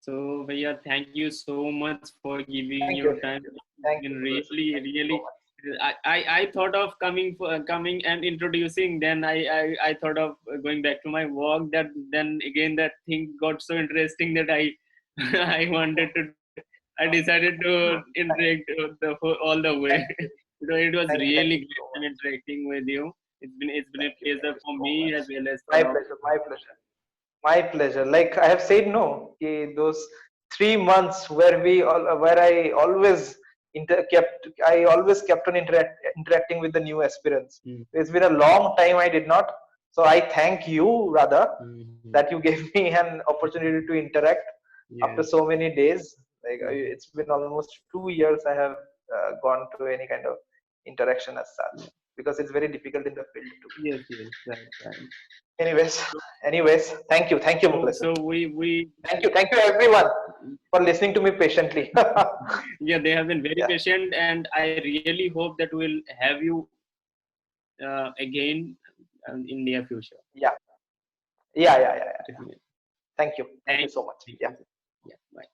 A: So, Bhaiya, thank you so much for giving your
B: Thank you,
A: time.
B: thank you,
A: It's
B: thank
A: been
B: you, Professor.
A: really,
B: Thank you
A: really.
B: so much.
A: I thought of coming and introducing. Then I thought of going back to my work. That then again that thing got so interesting that I I wanted to. I decided to interact all the way.
B: Thank you,
A: So it was
B: thank
A: really
B: you
A: great
B: so
A: time
B: much.
A: interacting with you. It's been a
B: Thank
A: pleasure
B: you
A: for
B: so
A: me
B: much.
A: as well as for
B: My
A: our.
B: pleasure, my pleasure. My pleasure. Like I have said, no, those 3 months where I always I always kept on interacting with the new aspirants.
A: Mm,
B: It's been a long time I did not. So I thank you, rather, that you gave me an opportunity to interact after so many days. Like it's been almost 2 years I have gone to any kind of interaction as such, because it's very difficult in the field too.
A: Yes, right.
B: Anyways, thank you, Mukles.
A: So we
B: thank you everyone for listening to me patiently.
A: Yeah, they have been very patient, and I really hope that we'll have you again in near future.
B: Yeah. Definitely. Thank you so much. Yeah.
A: Bye.